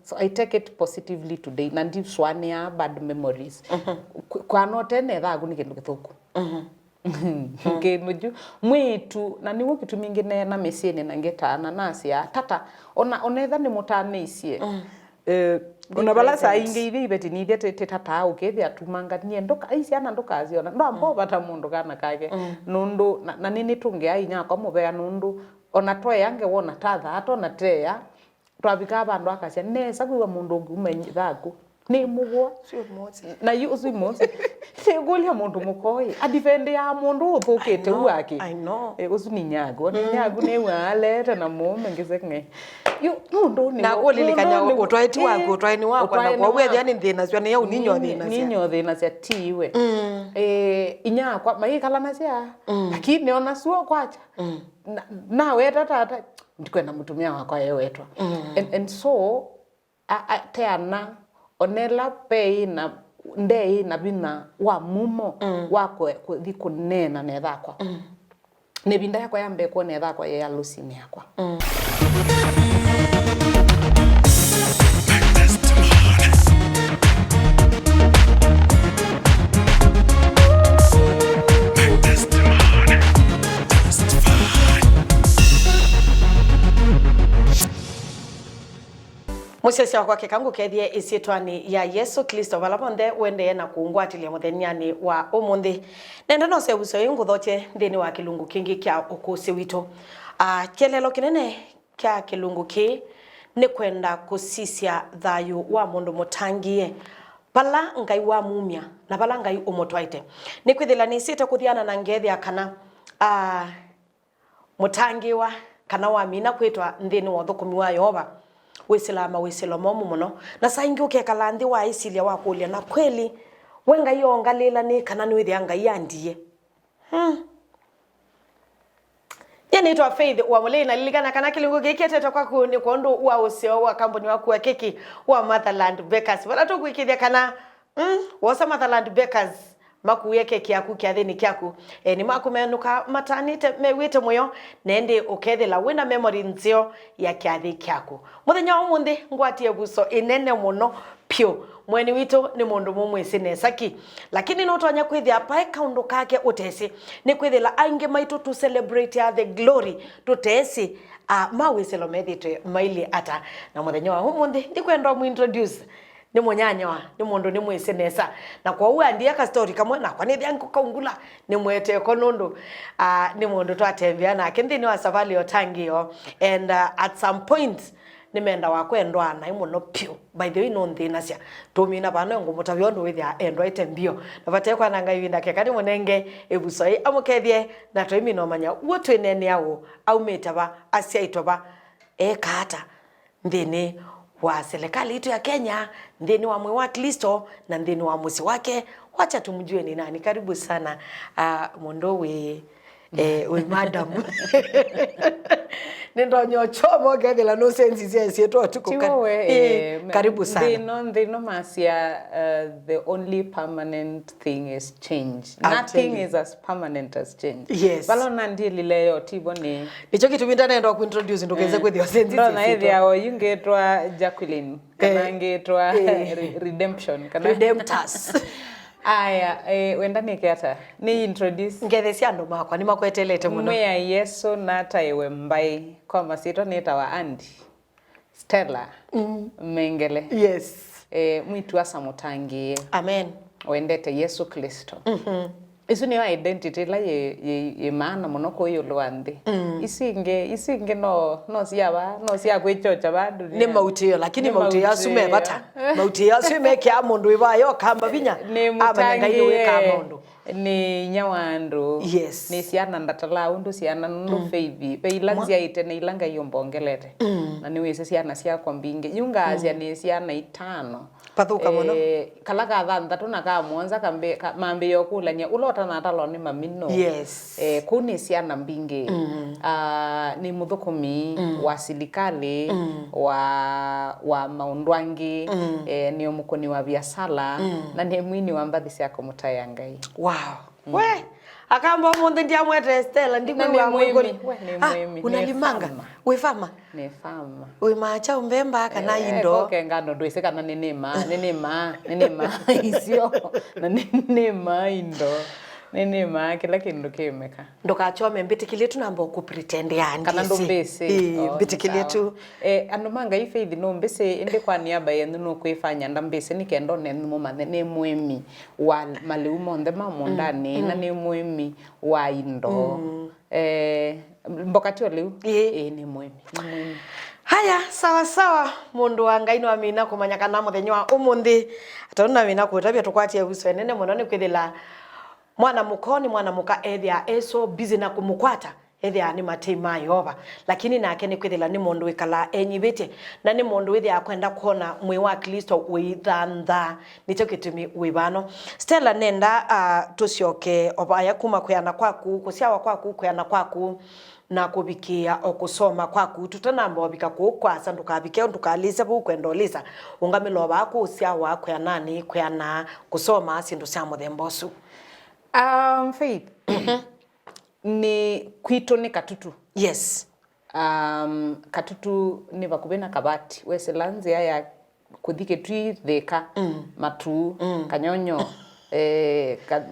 So I take it positively today. Nandi swania bad memories. Kwa note ne thagu ni kindu githuku. Ngemuju mwitu na niwo kitu mingine na mesene na ngetana nasia tata onetha ni mutane icie. Ona bala sa inge ithi beti ni thete tata ukethi atumanganie ndoka iciana ndoka ziona ndo ambo bata mundu kana kage nundu na nini tunge ainya kwa mubea nundu ona twa yange wona tatha atona teya twabika abandu akacia nesa kwiwa mundu ngumenyi thaku ni mugwa sio mozi na yuzu mozi segulia mundu mukoi adifende ya mundu uthukite uake I know uzu ni nyago ne waleta na mume ngizekne yu mundu ni na kulilikanya utwaiti wako utwaini wako na kwa wewe yani thina cio ni yau ninyo thina cia tiwe inya kwa mai kala na cia lakini ona suo kwacha na weta tata ndikwenda mutumia wakwa yewetwa and so teana onela pei na ndei na bina wa mumo wako kuthi kunena ne thakwa ne binda yakwa yambe ko ne thakwa ya lusini yakwa Musese kwa kekangu kethie isitwani ya Yesu Kristo balabonde wende na kuungwatilia mutheniani wa umundi nenda no se buso inguthoche ndini wa kilungu kingi kya ukusi wito kelelo kinene kya kilungu ki ni kwenda kusisia thayu wa mundu mutangie pala ngai wa mumia na pala ngai umotwaite ni kwithila ni sita kuthiana na ngethi akana mutangiwa kana wa mina kwitwa ndini wa thukumi wa Yehova wisilomo muno na saingi ukekala nthi wa isilia wa kulia na kweli wenga yongalila ni kana ni withi anga yandie yani itwa faith wa mulina liligana kana kilungu giketeta kwa kuni kondo wa usio wa kampuni wa kuwa keki wa Motherland Bakers wala to kwikithia kana wosa Motherland Bakers makuye keki yaku kyathini kyaku ni makumenuka matanite mewite moyo nende ukethela wina memory nzio ya kyathi kyaku muthenya umundi ngwatie buso inene muno pio mweni wito ni mundu mumwe sinesaki lakini no twanya kwithia pa kaundu kake utesi ni kwithila ainge maitu to celebrate the glory tutesi mawiselo methite maili ata na muthenya wa umundi ndikwenda mu introduce ni munyanya ni mundu ni mwisenesa na kwa uwe andia ka story kamwe na kwa nithi yangu kaungula ni mwete konundu ni mundu twatembea na kindi ni wa safari otangio and at some point nimenda wakwendwa na imuno pio by the way no nthina cia tumina bana ngo mutavyo ndo withia endwa itembio na bate kwa nanga ivinda ke kani munenge ebusoi amukethie na twimino manya wotwe nene yawo au metaba asia itoba kata ndini wa serikali yetu ya Kenya ndeni wa mwe wa Kristo na ndeni wa musi wake wacha tumjue ni nani karibu sana mondo we madam nendo nyochomo gethela no sense sieto tuko karibu sana ndino masia the only permanent thing is change. Nothing is as permanent as change. Yes. Balona ndili leyo tibone nicho kitu binda nendo kuintroduce ndokeze kwethio sense ndo na hivi yao yungetwa Jacqueline kana ngetwa redemption kana redemptors aya wenda nikiata ni introduce ngethesia ndo makwa ni makwetelete muno mwe ya Yesu nata ewe mbai kwa masito nita wa Andy Stella Mengele yes mwitu asa mutangie amen wendete Yesu Kristo isu ni identity la ye maana muno ko yo lwande isinge no sia kwechocha bandu ni mauti yo lakini mauti ya sume bata mauti ya sume kya mundu ibayo kamba binya abanga iwe ka mundu ni nyawandu yes ni siana ndatala undu siana ndu faith be ilanzia ite ni ilanga yomboongelete na ni wese siana sia kwambinge yunga azia ni siana itano pathuka muno kala ka thantatu na ka mwanza kambe mambe yokulanya ulota na talo ni mamino yes kuni siana mbinge ni muthukumi wa silikali wa maundwangi ni omukoni wa biasala na ni mwini wa mbathi cia kumutaya ngai wow we akamba monde ndia mwete Stella ndi ni mwemi unalimanga we fama ne fama we macha umbemba kana indo okay ngano ndwise kana nenema isio na nenema indo nenema kila kindu kimeka ndokachome mbitikile tu namba ku pretend yani kana ndo mbese mbitikile tu ando manga ifeithi no mbese ende kwa niaba yenu no kwifanya nda mbese nikendo nenu mathe ne mwemi wa maleumo ndhe mamondani na ne mwemi wa indo mbokati oleu ni mwemi haya sawa mundu wa Ngai no amina kumanya kana muthenya wa umuthi atona wina kwetabia tukwatia uso nene muno ni kwithila mwana muka ethia eso busy na kumukwata ethia ni matima yova lakini nake ni kwithila ni mundu wikala enyibite na ni mundu withia kwenda kuona mwi wa Kristo withantha nicho kitumi wibano Stella nenda tucioke obaya kuma kuyana kwaku kusiawa kwaku kuyana kwaku na kubikia okusoma kwaku tutanamba obika kukwasa ndukabike ndukalisa bukwendolisa ungamilo bako usiawa kuyana kuyana kusoma sindu cia muthembosu Faith ni kwito ni katutu yes katutu ni bakubena kabati weselanze ya kuthike twi theka matu kanyonyo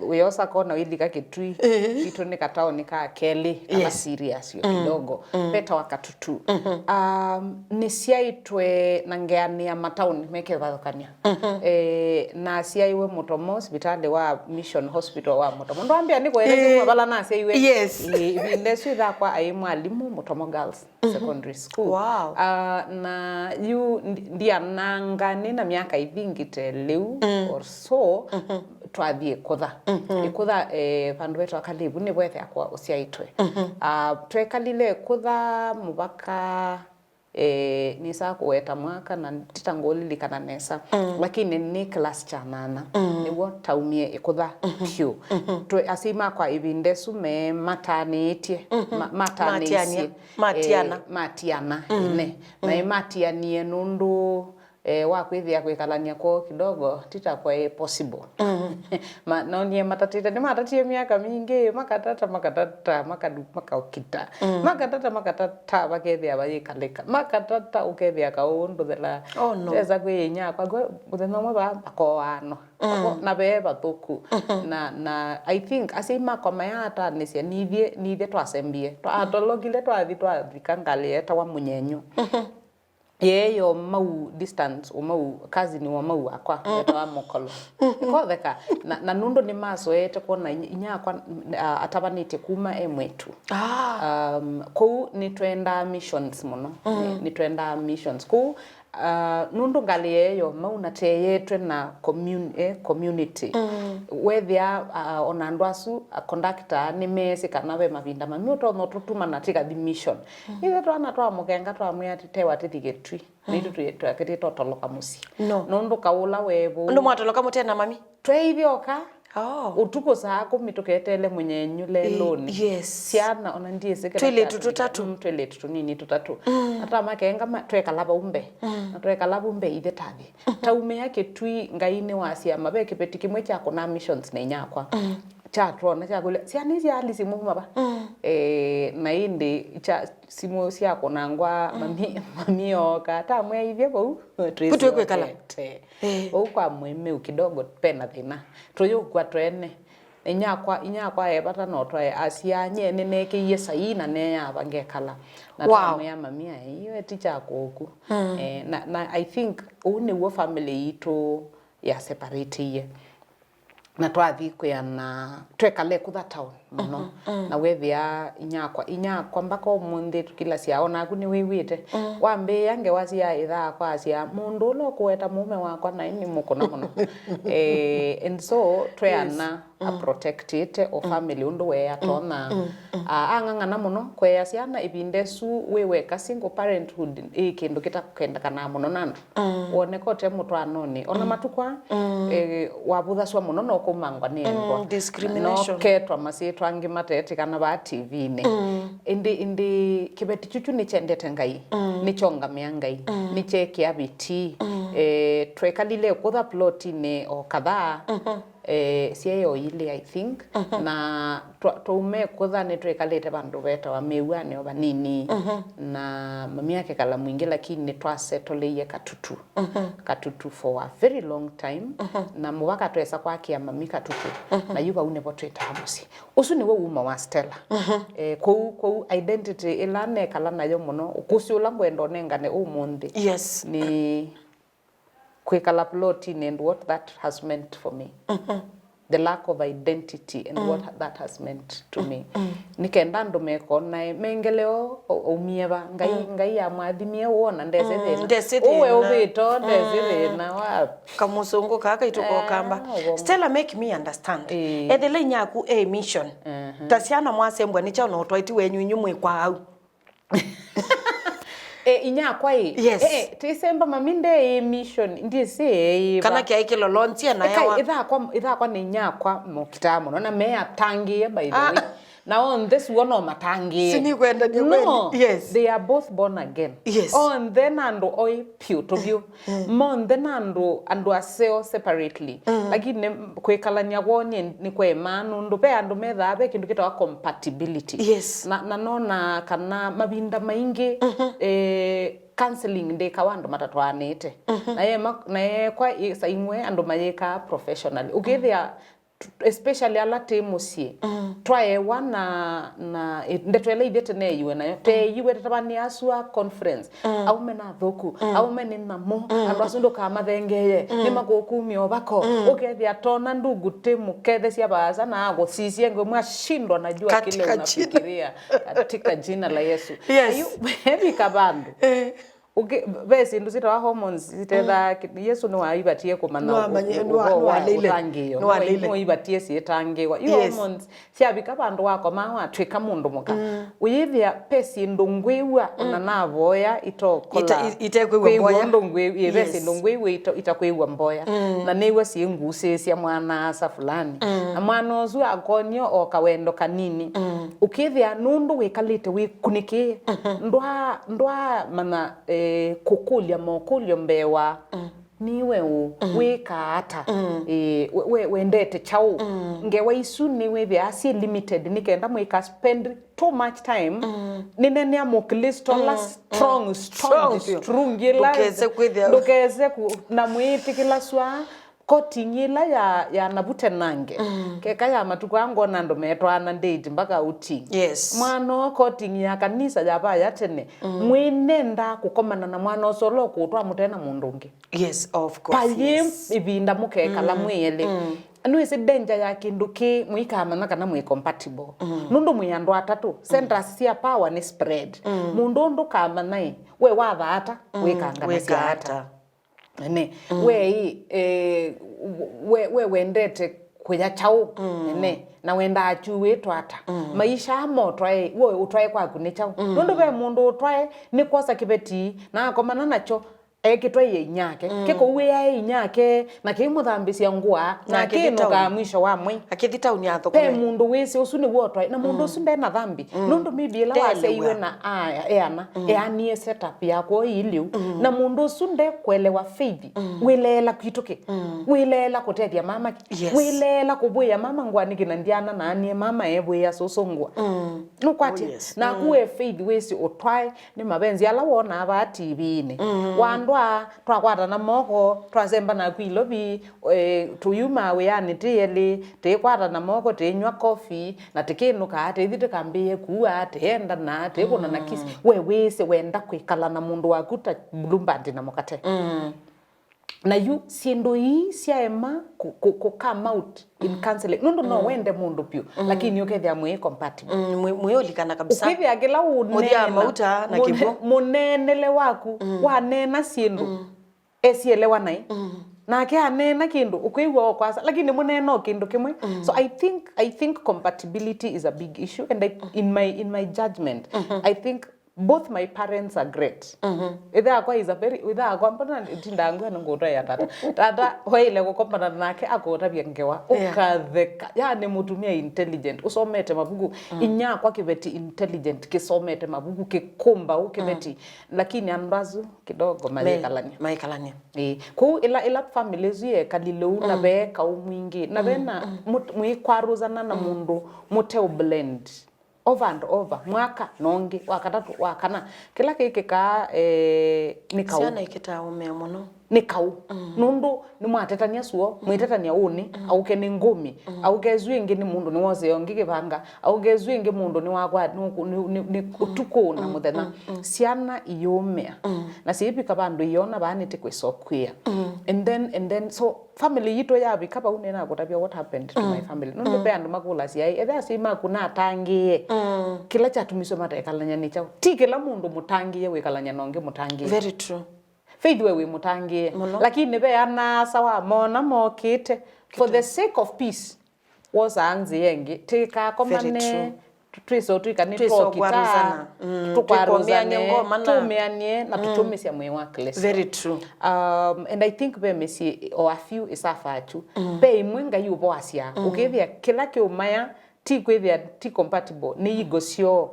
uyosa kona wilika kitui kitu ni katao ni ka keli kama serious yo kidogo peta wakatutu ni siaitwe nangeani ya matauni meke vathokania na siaiwe Mutomo hospitali wa Mission Hospital wa Mutomo ndo ambia niko elezi mabala na siaiwe ibinde switha kwa ai mwalimu Mutomo Girls Secondary School na yu ndia nangani na miaka ivingite leu or so twathie kutha ikutha vandu vetu akalibu ni bwethe akwa usiaitwe twekalile kutha mubaka nisa kuweta mwaka na titangolili kana nesa lakini ni class cha 8 niwo taumie ikutha pio twe asima kwa ibindesu me matanitie matiana ne na matianie nundu wa kwithia kwikalania ko kidogo titakwa possible no nie matatita ni matatie miaka mingi makatata makatata bakethia bayikalika makatata ukethia kaundu thela eza kwinya kwa muthenya mwe bakoano na beba thuku na I think asima kwa mayata nisia nithie twasembie twatologile twathikangalie tawa munyenyo yeyo mau distance o mau kazi ni wa mau akwa wa mokolo ikotheka na nundo ni mazoete kona inyakwa atabanite kuma emwetu ko ni twenda missions muno ni twenda missions ko nundo ngali yeyo mau na teyetwe na community wethia ona ndwasu conductor ni mesi kana be mavinda mamioto no tutuma na tika the mission ile twana twa mugenga twa muyati tewa tithigitwi nitu twakete totoloka musi nundo kaula webo ndo mwatoloka mutena mami tweithioka utuko sako mituketele munyenyu leloni siana ona ndie sekera twele tutunini tutatu ata makenga twekalaba umbe twekalaba umbe ithe tathi taume yake twi ngaine wasia mabeke peti kimwe chako na missions na inyakwa chatro na chakule siani cia alisi muma ba na indi cha simu ciako nangwa mamio kata mwe ithie bau putwe kwekala kwa mweme kidogo pena thina tuyo kwa twene inyakwa ebata no twae asia nyene neke yesaina ne yabangekala na tamya mamia iyo ticha koku na I think one wo family ito ya separate ye na twathi kuyana twekale kutha town muno na wethia inyakwa mbaka umundi tukila siaona kuni wiwite wambe yange wasia itha kwa sia mundu lo kueta mume wakwa na ini mukona muno and so twena a protected o family undu we atona angangana muno kwe siana ibindesu wewe ka single parenthood ikindu kitakenda kana muno nandu wone kote mutwa noni ona matukwa wabutha swa muno no kumangwa ni discrimination no ketwa masitwa ngimatete kana ba TV ne indi kibeti chuchu ni chendete ngai ni chonga miangai ni cheki abiti twekalile kutha plot ne o kadha siyo ile I think na tume kuthane twekalite bandu beta wa meuane oba nini na mami yake kala mwingi lakini twasetoleye katutu for a very long time na mwaka twesa kwakia mami katutu na yuba une potweta hamusi usu ni we uma wa Stella ko identity ilane kala nayo muno ukusiula ngwendo nengane umundi yes ni kwikala plotting and what that has meant for me the lack of identity and what that has meant to me nikenda ndumeko na mengeleo umieba ngai ya mwathimie wona ndeze uwe ubito ndeze na wapi kamusungu kaka ituko kamba Stella make me understand ethele nyaku mission tasiana mwasembwa ni cha no twaiti wenyu nyumwe kwa au inyakwa yes tisemba maminde mission ndise kana kia ikilo lontia na yawa itha kwa ni nyakwa mokitamo na me atangie by the way na on this one o matangie sini kwenda ni kweli yes they are both born again yes on then ando oi pure view mon then ando aseo separately lakini kwekalanya wonye ni kwe manu ndo pe ando metha be kindu kitwa compatibility yes na nona kana mabinda maingi counseling ndi kawando matatwanite na ye kwa saimwe ando mayeka professionally ukithia especially ala temusie try wana na ndetwele idete ne yiwe nayo te yiwe tabani aswa conference au mena thoku au meni namo andu asundo kama thengeye ni magokumio bako ukethia tona ndugu temu kethe cia baza na go sisie ngo mwashindwa najua kile unafikiria katika jina la Yesu yes hebi kabandu besi nduzita wa hormones zitetha Yesu no aibatie kumana no alile no ibatie sietangirwa hormones ciabika bandu wako mawa twika mundu muka uyithia pesi ndungwiwa na navoya itokola itekwiwa mboya ndungwiwa yebesi ndungwiwa itakwiwa mboya na niwe ciengusi cia mwana asa fulani na mwana ozu akonyo o kawendo kanini ukithia nundu wikalite wikuniki ndwa mana kukulia mokulio mbewa niwe wikata wendete chau ngewa isu niwe bia si limited nikenda mwika spend too much time ninene amoklistola strong ila dokeze na mwiti kila swa kotingila ya nabute nange keka ya matuko ango nando metwana ndate mpaka uti yes mwana koting ya kanisa jaba ya tene mwinenda kukomana na mwana solo kutwa mutena mundungi yes of course paye ibinda mukeka la mwele anu isi danger ya kinduki muikamana kana mwe compatible nundu muyando atatu centers cia power ni spread mundu ndu kama nai we wathata wikanga cia ne we wendete kuya chau ne na wenda achuwe twata maisha moto we utwae kwa kune chau nundu be mundu utwae ni kosa kibeti na komana nacho ekitwaye inyake kiko uwe ya inyake na kimuthambisia ngua na kinuka mwisho wa mwi akithita unyatho pe mundu wese usuni wotwa na mundu usunde na dhambi nundu mibila wase iwe na ena anie setup yako iliu na mundu usunde kwelewa faith wilela kwituke wilela kutethia mama wilela kubuya mama ngwani kinandiana na anie mama ebuya sosongwa nukwati na kuwe faith wese otwae ni mabenzi ala wona aba TV-ni wandu twakwata na moko twazemba na kwilobi tuyuma we yani tele tekwata na moko tenywa coffee na tekinuka ate thite kambie kuwa teenda na tekuna na kisi we wese wenda kwikala na mundu wakuta blumbandi na mokate na yu siendo hii siaema ku come out in counseling nundu no wende mundu pio lakini ukethia mwe compatible mweolikana kabisa ukithia kila unene mauta na kibo munenele waku wanena siendo esielewa nai na kia nena kindu ukwiwa kwasa lakini muneno kindu kimwe so I think compatibility is a big issue and in my judgment I think both my parents are great. Itha akwa is a very itha akwa mpana tindangu ngota ya tata hoile gukombana nake agota byengewa ukatheka yani mutumia intelligent usomete mabugu inya kwa kibeti intelligent kisomete mabugu kikumba ukibeti lakini anbazu kidogo maikalania ku ila families ye kalileu na be ka umwingi na bena mwikwaruzana na mundu mute blend over and over mwaka nongi wakatatu wakana kila kiki ka nikau siana ikitao memono nikau nundu ni mwatetania suo mwitetania uni au ke ni ngumi au ke zwingi ni mundu ni wose yongi kibanga au ke zwingi mundu ni wakwa ni utuko na muthena siana iyomea na sipi kabandu iyona banite kwisokwia and then so family yito yabi kaba unena gotabia what happened to my family nundu be andu makula siai etha sima kuna tangie kila chatumiso matekalanya ni chao ti kila mundu mutangie wekalanya nonge mutangie very true Faith we mutangie lakini be ana sawa mona mokite for the sake of peace was anzi yengi tika komane twiso twikani twokita tukwaruzane tumeanie na tutumisia mwe wa klesi very true and I think be mesi or a few isafachu be imwenga yubo asia ukithia kila kiumaya ti kwithia ti compatible ni igosio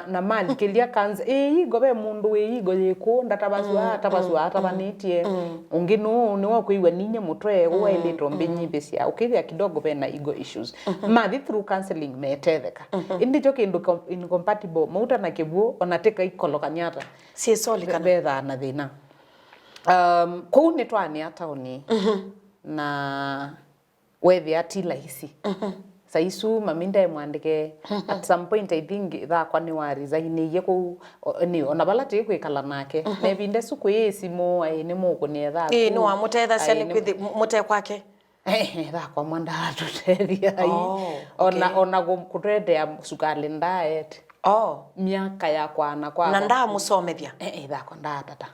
na mali kilia kanza igo be mundu we igo yeko ndatabaswa atabanitie unginu ni wo kuiwa ninye mutwe wa ile trombe nyibisia ukithia kidogo be na ego issues mathi through counseling metetheka indi jo kindu incompatible mauta na kibuo onateka ikolokanyata si soli kana betha na thina kou ni twani ataoni na wethi atila hisi saisu maminda mwandike at some point I think tha kwa ni warizaini yeko ni ona balati kwikala nake ne binde suku yesimo ai ni muko ni tha ni wa mutetha cia ni kwithi mute kwake tha kwa mwanda tutethia ai ona kutrendea sukali diet miaka ya kwana kwa na nda musomethia tha kwa nda tata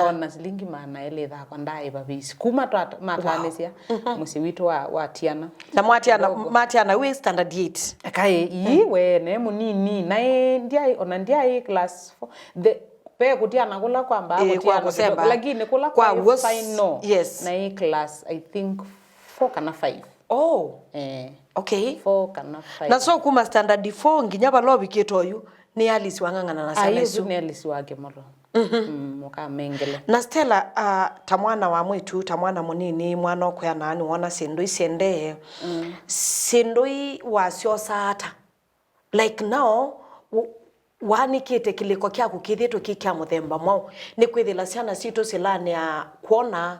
ona silingi mana ele tha kwa nda ibabisi kuma matanesia musi witu wa tiana na matiana we standard 8 kai iwe ne munini na ndia ona ndia class 4 the pe kutiana kula kwamba kutiana lakini kula kwa final yes na class I think 4 kana 5 okay 4 kana 5 na so kuma standard 4 nginya balobi kitoyu ni Alice wangangana na Salesu ni Alice wake moro muka mengele na Stella tamwana wa mwitu tamwana munini mwana okwa nani wona sindu isende sindu wasio sata like now wani kite kiliko kya kukithito kikya muthemba mwao ni kwithila ciana cito silani ya kuona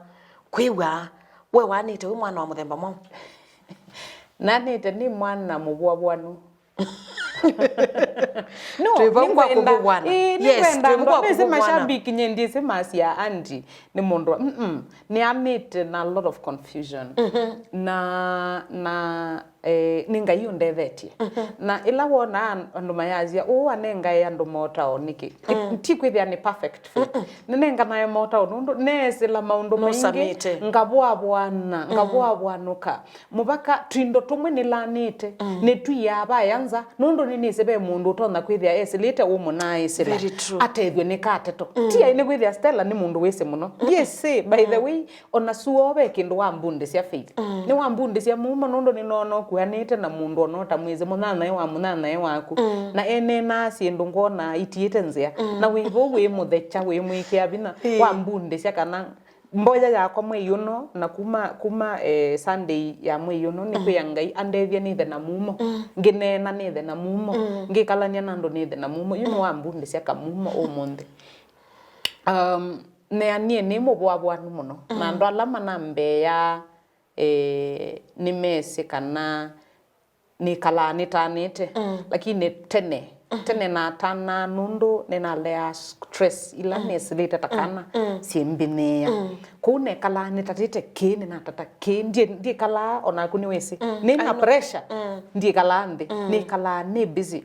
kwiwa we wani te mwana wa muthemba mwao nani te ni mwana mubwabwanu no twibangwa kubugwana yes twibangwa kubugwana mashabiki nyendi semasia andi ni mundu ni amite na a lot of confusion na ninga yundethetie na ila wona andu mayazia anenga andu mota oniki ti kwithia ni perfect fit nenga nayo mota onundu nesila maundu maingi ngabwabwanuka mubaka twindo tumwe nilanite ni tuyaba yanza nundu nini sebe mundu tona kwithia esilite umunai sila atethwe ni kateto ti ine kwithia Stella ni mundu wese muno yes by the way ona suobe kindu wa mbunde cia faith ni wa mbunde cia mumo nundu ni nono kuanite na mundu onota mweze munana wa munana waku na ene na sindu ngona itiite nzia na wibo we muthecha we mwikia bina wa mbunde cia kana mboya yakwa mweyuno na kuma Sunday ya mweyuno ni kuyangai andethia ni the na mumo nginena ni the na mumo ngikalania nando ni the na mumo yuno wa mbunde cia kamumo umunthe ne anie ni mubwabwanu muno na ndo alama na mbeya ni mesi kana ni kala nitanite lakini tene na tana nundu nena lea stress ila nesilite takana simbinea kune kala nitatite kene na tata ndie kala ona kuni wesi nina pressure ndie kala ndi ni kala ni busy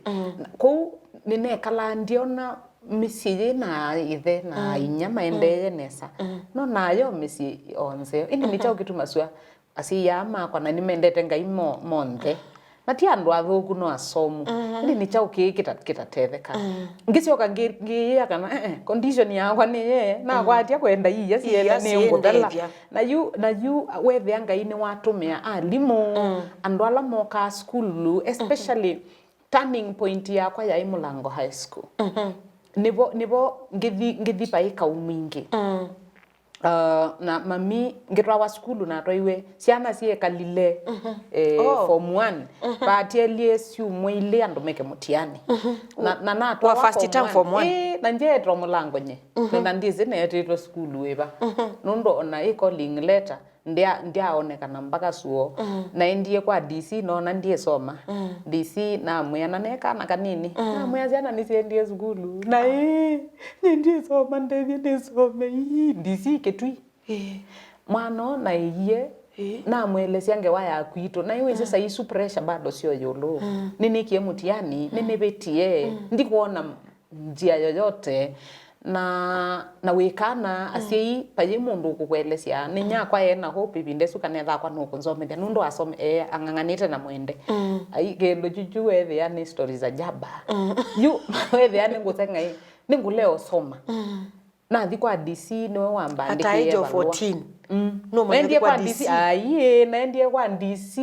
ku nine kala ndiona misi na ithe na inyama endeye nesa no nayo misi onze ini nichao kitu masua asi yama kwa nani mendete ngai monthe na ti andu athuku no asomu ndi ni chao kitatetheka ngicoka ngiya kana condition yakwa ni ye na kwatia kwenda iya cienda ni nguthela na you wethe Ngai ni watumia alimu andu ala moka school especially turning point yakwa ya Mulango High School nibo ngithi paika umingi na mami ngitwa skulu na toiwe ciana ciekalile form 1 batielie ciumwe ile andu meke mutiani na twa first term form 1 na njetro Mulango nye na ndizi na yetito skulu weba nundo ona calling letter ndiaonekana mpaka suo na ndie kwa DC no na ndie soma DC na mwana neka na kanini na mwana jana nisiendie skulu na ndie soma ndie some DC ketui mwana na iye na mwelesi ange waya kwito na iwe sasa isu pressure bado sio yolo nini kie mutiani nini betie ndikuona njia yoyote na wikana asiei paye mundu kukwelesia ninya kwa yena hope bindesu kanetha kwa no kunzomethia nundu asome anganganite na mwende ai gendo juju wethe yani stories za jaba you wethe yani ngutenga ninguleo soma na thi kwa DC no wambandike at age of 14 no mwende kwa DC ai na ndie kwa DC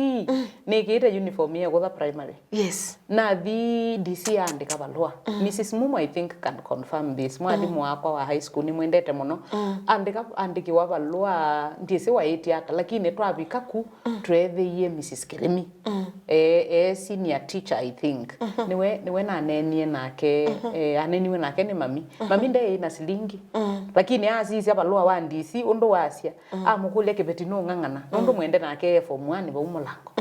nikite uniform ya kwa primary yes na the DC andika balua Mrs Mumu I think can confirm this mwalimu wakwa wa high school ni mwendete muno andiki wa balua ndisi wa 8 ata lakini twabika ku twethiie Mrs Kirimi senior teacher I think niwe na nenie nake aneniwe nake ni mami nde ina silingi lakini asisi balua wa DC undu wasia amukule kibeti no ngangana undu mwende nake form 1 ba Mulango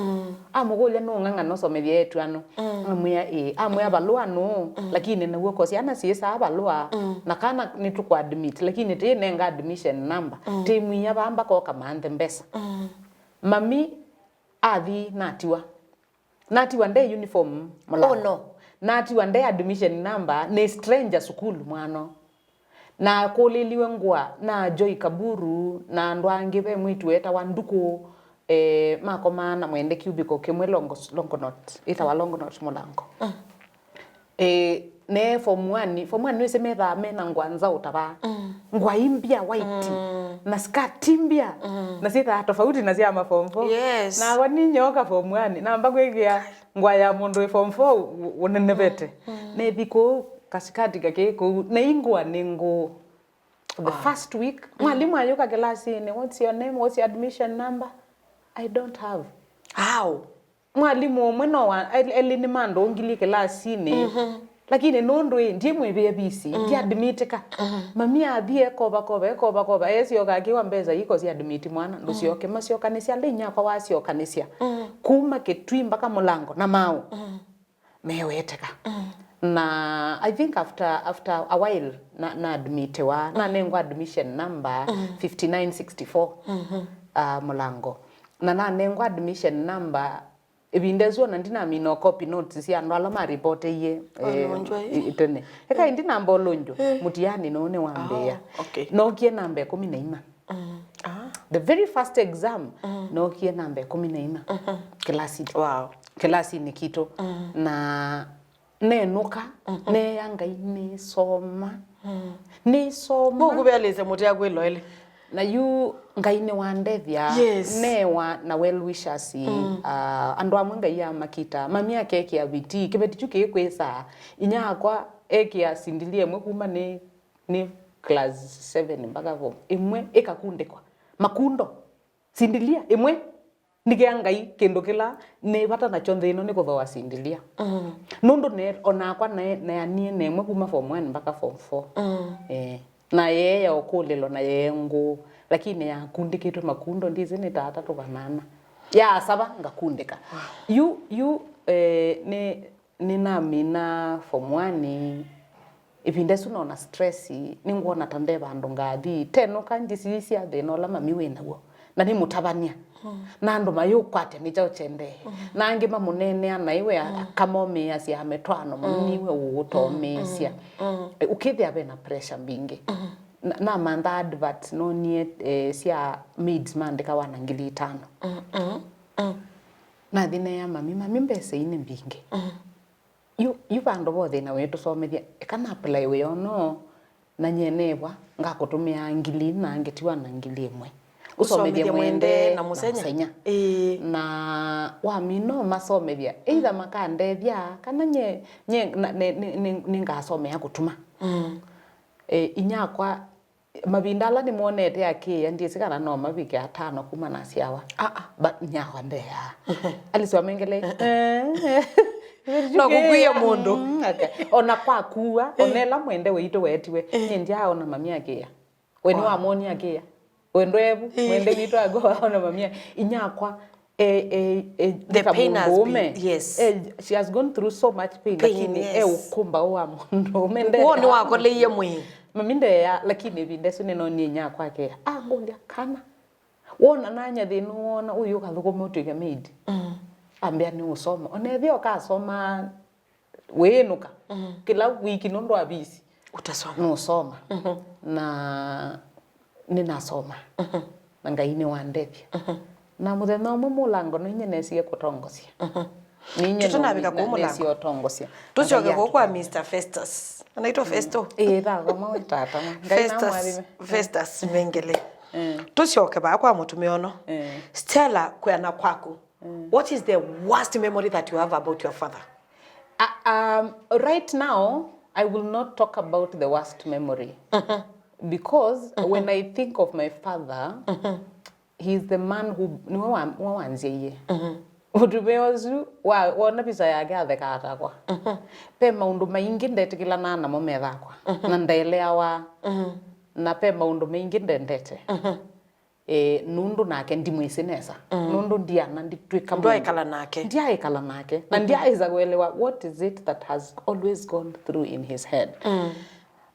amukule no ngangana somethie yetu ano amwe balua no lakini na woko ciana ciisa balua na kana nitu admit lakini te nenga admission number timu ya bamba ko kamande mbesa mami athi natiwa nde uniform Mulango no natiwa nde admission number ni stranger school mwano na kuliliwe ngwa na Joy Kaburu na ndwangi be mwitu eta wanduku makoma na mwende cubicle kimwe Longonot ita Longonot Mulango ne form 1 nise metha mena ngwanza utaba ngwa imbia white na skirt imbia na sita tofauti na cia form 4 yes na wani nyoka form 1 na mbagwegia ngwa ya mundu form 4 unenebete ne biko kasikati kake ko na ingwa ningo the first week mwalimu ayoka klasi ni what's your name, what's your admission number? I don't have. How? Mwalimu mweno wa elini mando ngili klasi ni lakini nondo ndiye mwebe BC ndi admiteka mami athie koba esio gakiwa mbeza iko si admit mwana nducioke macio kanisia linya kwa wasio kanisia kuma ketwi mpaka Mulango na mau meweteka na I think after a while na admitewa na nengo admission number 5964 Mulango na nengo admission number ibindezo na ndina mino copy notes cia ndo ala ma report ye itene eka indi namba olonjo mutiani no ne wambea no kie namba 14 the very first exam no kie namba 14 klasi klasi ni kito na nenuka ne yanga ni soma Mungu beleze mutia kwelo ile na yu ngaine wandethia newa na well wishers andu amwe ngai ya makita mami yake kia viti kibeti chuke kwesa inyakwa ekia sindilie mwe kuma ni class 7 mpaka form imwe ikakundikwa makundo sindilia imwe nige ngai kendo kila ne bata na chonde ino niko thawa sindilia nundu ne onakwa na anie ne mwe kuma form 1 mpaka form 4 na yeye okulelo na yengo lakini ya kundikitwe makundo ndizi ni tata to banana ya saba ngakundika you ni na mina form 1 ibindesu no na stress ningona tande bandu ngathi teno kanjisi cia thino la mami wenawo na ni mutabania na ndo mayukwate ni chao chende na angi mamunene na iwe kamome asia metwano niwe ugutomesia ukithia bena pressure mbingi na manda advert no nie cia maids mandika wana 5,000 na thina ya mami mbese ine mbingi yu bando bothe na wetu somethia kana apply we ono na nyenebwa ngakutumia ngili na ngitiwa na ngili imwe usomethia mwende na musenya na wa mino masomethia either makandethia kana nye ningasomea gutuma inyakwa mabindala ni monete yake ndiye kana no mabike atano kuma na siawa but nyakwa ndea aliswa mengele no kukuya mundu ona kwa kuwa onela mwende witu wetiwe ndia ona mami yake weni wa moni yake wendwebu mwende witu ago ona mami inyakwa the pain has been, yes. She has gone through so much pain lakini ukumba wa mundu mende woni wako leiye mwi mami ndeya lakini bindesu nino ni nyakwa yake ngolia kana wona nanya thinu wona uyu kathukume utike maid ambia ni usoma onethio kasoma wenuka kila wiki nondo abisi utasoma no soma na ninasoma na ngaine wandethia na muthenya umwe mulango no nyenesie kutongosia tutunabika ku mulango otongosia tucoke kwa Mr. Festus anaitwa Festo thago mawe tata Festus Mengele tucoke ba kwa mutumia ono Stella kwena kwaku what is the worst memory that you have about your father? Right now I will not talk about the worst memory because when I think of my father he's the man who wanzie utubeozu wona bisa yake athekata kwa pe maundu maingi ndetikila na mo methakwa na ndaelewa na pe maundu maingi ndendete nundu nake ndimwisi nesa nundu ndiana nditwika ndwaikala nake na ndiaiza kuelewa what is it that has always gone through in his head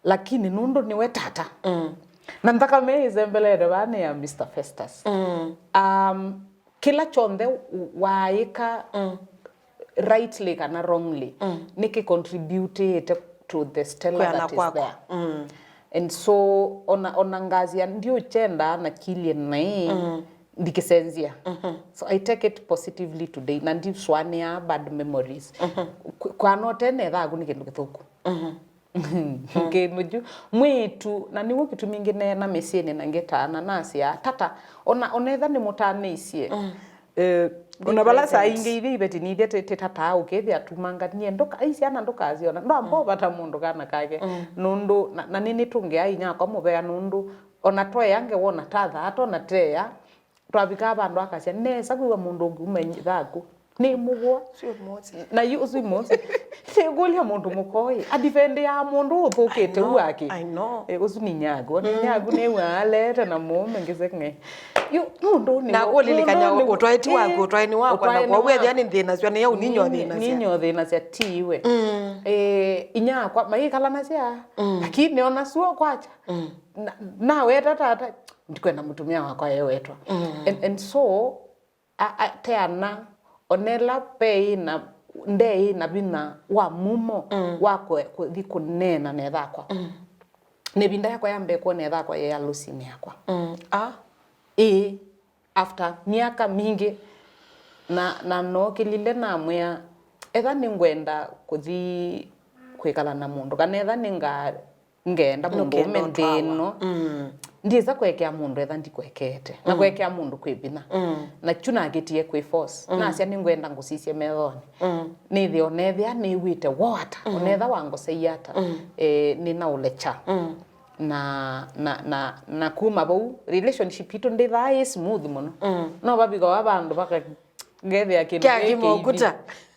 lakini nundu niwe tata na ntaka meize mbelere bane ya Mr. Festus kila chonde waika rightly kana wrongly niki contribute to the Stella that is there and so ona ngazia ndio chenda na kilie nai ndikisenzia so I take it positively today na ndi swania bad memories kwa notene thagu ni kindu githuku muju mwitu na niwo kitu mingine na mesiene na ngetana nasia tata onetha ni mutanicie ona bala sa inge ithi beti ni thete tata ukethia tumanga nie ndoka isi ana ndoka ziona ndo ambo bata mundu kana kage nundu na nini tungia inya kwa mubea nundu ona twa yange wona tatha atona teya twabika bandu akacia nesa kuwa mundu ngumenyi thaku ni mugwa sio motsi na yuzu motsi segulia mundu mukoi adifende ya mundu uthukite uake I know uzu ni nyago ne wale na mume ngizekne yu mundu ni na ulilikanya utwaiti wako utwaini wako na kwa wewe yani thina cio ya uninyo thina cia tiwe inya kwa maikala na cia lakini ona suo kwacha na weta tata ndikwenda mutumia wako yewetwa and so teana onela pei na ndei na bina wa mumo wako thikunena nethakwa ne binda yakwa yambe ko nethakwa ya lusini yakwa after miaka mingi na no kilile na mwya etha ningwenda kuthi kwikala na mundu kana etha ngenda mundu mendeno ndiza kwekea mundu etha ndikwekete na kwekea mundu kwibina na chuna gitie kwi force na cia ningwenda ngucicie methoni ni thio nethia ni wite water onetha wango seiata ni na ulecha na kuma bau relationship itu nditha is smooth muno no babigo abandu baka ngethia kindu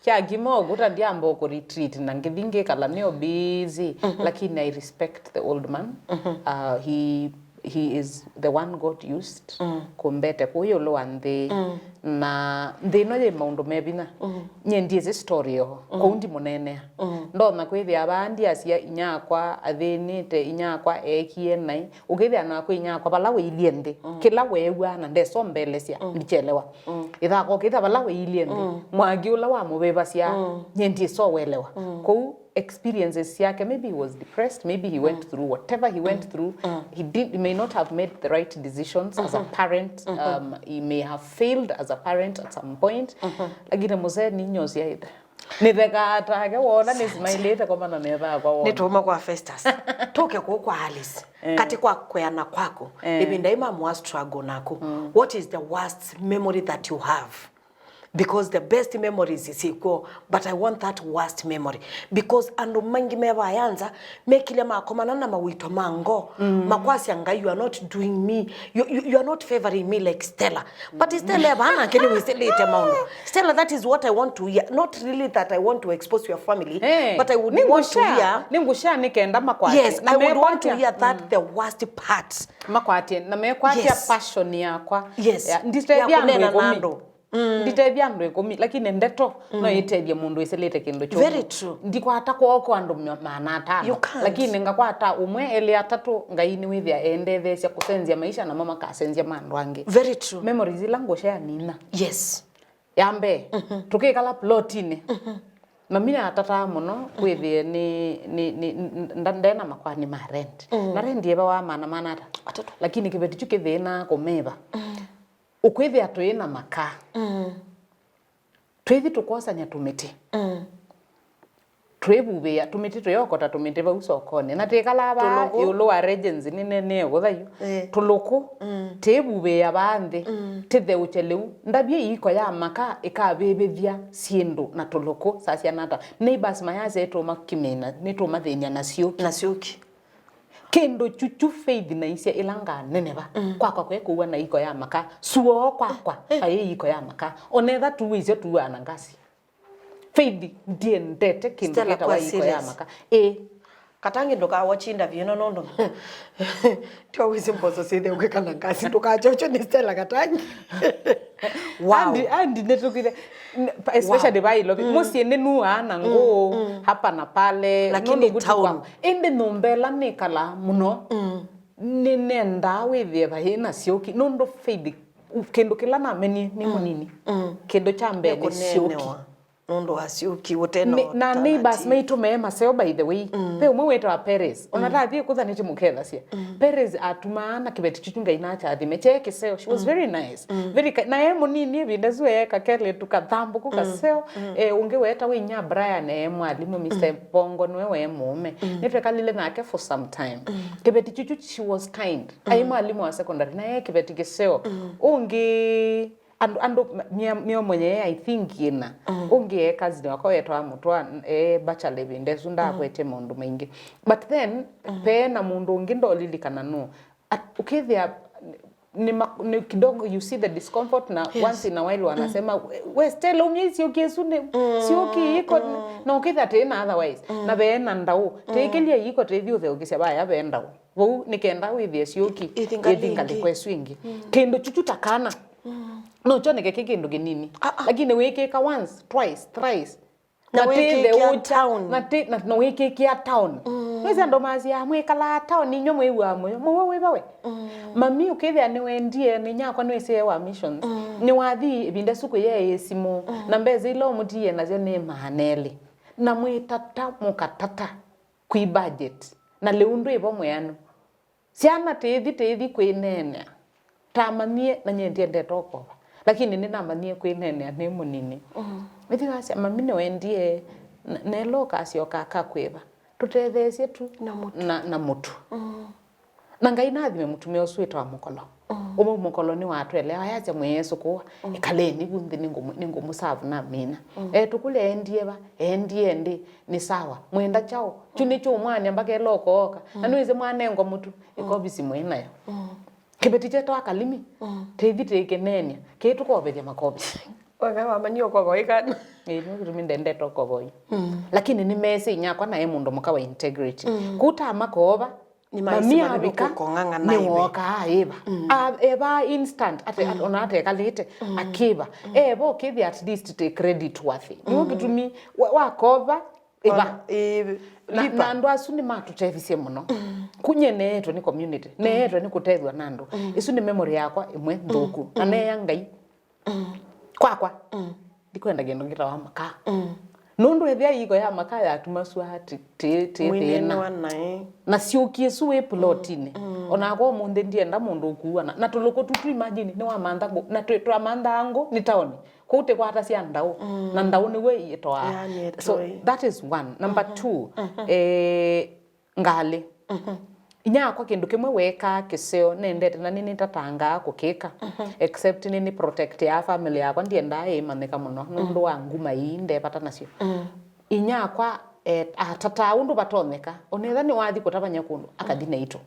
kya gimoguta ndiambo ku retreat na ngithinge kala nio busy lakini I respect the old man he is the one God used kumbete kuyo lo ande na ndino ye maundu mebina nyendie ze story yo kundi munene ndo na kwithia abandi acia inyakwa athinite inyakwa ekie nai ukithia na kwa inyakwa bala we iliende kila wewa na ndeso mbele cia ndichelewa ithako kitha bala we iliende mwagi ula wa mubeba cia nyendie so welewa ku experiences yake maybe he was depressed maybe he went through whatever he went through he may not have made the right decisions as a parent he may have failed as as a parent at some point lakini mzee ni nyosi aide nithekata ke wona ni smileite kwa maana netha kwa wona nituma kwa Festus toke kwa Alice kati kwa kweana kwako ibinda ima mwa struggle nako what is the worst memory that you have? Because the best memories is equal, but I want that worst memory because ando mangi meba yanza mekile makomana na mawito mango makwasi anga you are not doing me you are not favoring me like Stella but Stella bana kene we still ite mauno Stella that is what I want to hear, not really that I want to expose your family but I would want to hear ningusha nikenda makwati yes I would want to hear that the worst part makwati na mekwati passion yakwa nditebya ndo nditebya andu ikomi lakini ndeto no itebya mundu iselete kindu cyo very true ndikwata kwoko andu maana atano lakini ngakwata umwe ele atatu ngaini withia endethesya kusenzia maisha na mama kasenzia mandu ange very true memories ilango share nina yes yambe tukikala plotine mamina atata muno kwithie ni ndandena makwani ma rent na rent yeba wa mana atatu lakini kibeti chukithina kumeba ukwithi atuina maka twithi tukosanya tumiti twebubia tumiti tuyokota tumiti ba usokone na tikala ba yulo wa regions ni nene guthayo tuluku tebubia bande tithe ucheleu ndabie iko ya maka ikabebethia siendo na tuluku sacia nata neighbors mayaze to makimena ni to mathenya na sioki kendo chuchu faith na isia ilanga neneba kwa kwekuwa na iko ya maka suo kwa ayi iko ya maka onetha tu izio tu anangasi faith ndie ndete kendo keta wa iko ya maka katangi ndoka wachinda vino nondo tio wizi mbozo sithe ukekana ngasi tukachocho ni Stella katangi wow andi netukile especially by lobby musi nenu ana ngo hapa na pale lakini town ende nombela nikala muno ninenda withie bahina sioki nondo faith kendo kila na meni ni munini kendo cha mbele sioki nondo asioki woteno na neighbors maitu mema seo by the way pe umwe wetwa Perez onatathie kuthanite muketha cia Perez atumana kibeti chichunga inacha athime cheke seo she was very nice very na ye munini bindazu eka kele tukathambu kukaseo ungeweta winya Brian mwalimu Mr Pongo nwe mume nitwekalile nake for some time kibeti chichu she was kind ai mwalimu wa secondary na ye kibeti kiseo ungi ando mio mwenye I think ina unge kazi wako yetwa mutwa bachelor bindezu ndakwete mundu maingi but then pe na mundu ungindo lilikana no ukithia ni kidogo you see the discomfort na once in a while wanasema we Stella umyezi okesune sioki iko na ukithia tena otherwise na be na ndau tekelia iko tethi uthe ukisya baya be ndau wo nikenda withie sioki ithingali kweswingi kendo chuchu takana no chone keke kindu kinini lakini wekeka once twice thrice na wekeka town na no wekeka town weza ndo mazi ya mwekala town ninyo mwewa mwe bawe mami ukethia ni wendie ni nyakwa no ise wa missions ni wathi binda suku ye simu na mbeze ilo mutie nazo ni manele na mwitata mukatata kwi budget na leundu ibo mweano ciana tethi kwinene tamanie na nyendie ndetoko lakini nina manie kwinene ni munini mithi wasia mami no wendie nelo kasio kaka kweba tutethesie tu na mutu na ngai nathime mutume uswita wa mukolo umu mukolo ni watwelewa yacha mweyesu kwa ikaleni bunthi ningo musavu na mina tukule endie ndi ni sawa mwenda chao chuni cho mwana mbake loko oka na nize mwana ngo mutu ikobisi mwena yo kibeti cheto akalimi tethi tekenenia ketu koberia makobi wanga manyo kwa goikana ni kutuminde ndeto koboi lakini ni mesi nyakwa na emundo mukawa integrity kuta makoba ni maisha mabiko konganga na ibe ni woka eba eba instant ate onate kalite akiba ebo kithi at least take credit worthy ni gitumi wakoba eba lipa ndo asuni matutevisie muno kunye neto ni community neto ni kutethwa nando isu ni memory yakwa imwe ndoku na ne yangai kwakwa ndikwenda gendo ngira wa maka nundu ethia iko ya makaya tumaswa te mwinene wana na ciukie suwe plotini ona go munde ndienda mundu kuana na tuluko tutu imagine ni wa manda na twa manda ango ni town kote kwa hata cia ndau na ndau ni we yetwa so that is one. Number 2 ngali inya kwa kindu kimwe weka kiseo nendete na nini tatanga kukika except nini protect ya family yako ndienda imanika muno nundu wa nguma inde pata nacio inya kwa atata undu batoneka onetha ni wathi kutabanya kundu akadina ito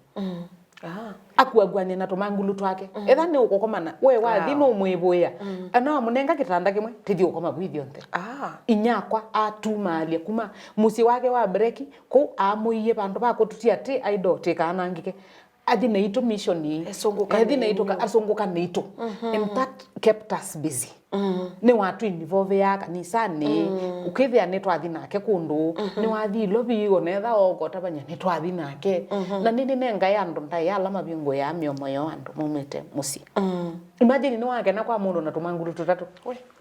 akuagwane na tumangulu twake etha ni ukokomana we wathi no mwibuya ana munenga kitanda kimwe tithi ukoma bwithio nte inyakwa atumalia kuma musi wake wa breki ko amuiye bandu bakututia ti aido tikana ngike athi na ito mission ni athi na ito asongoka na ito and that kept us busy ni watu involve ya kanisa ni ukithia ni twathi nake kundu ni wathi lobi onetha ogotabanya ni twathi nake na nini nenga ya andu ndai alama bingo ya miomo yo andu mumete musi imagine ni wake na kwa mundu na tumanguru tutatu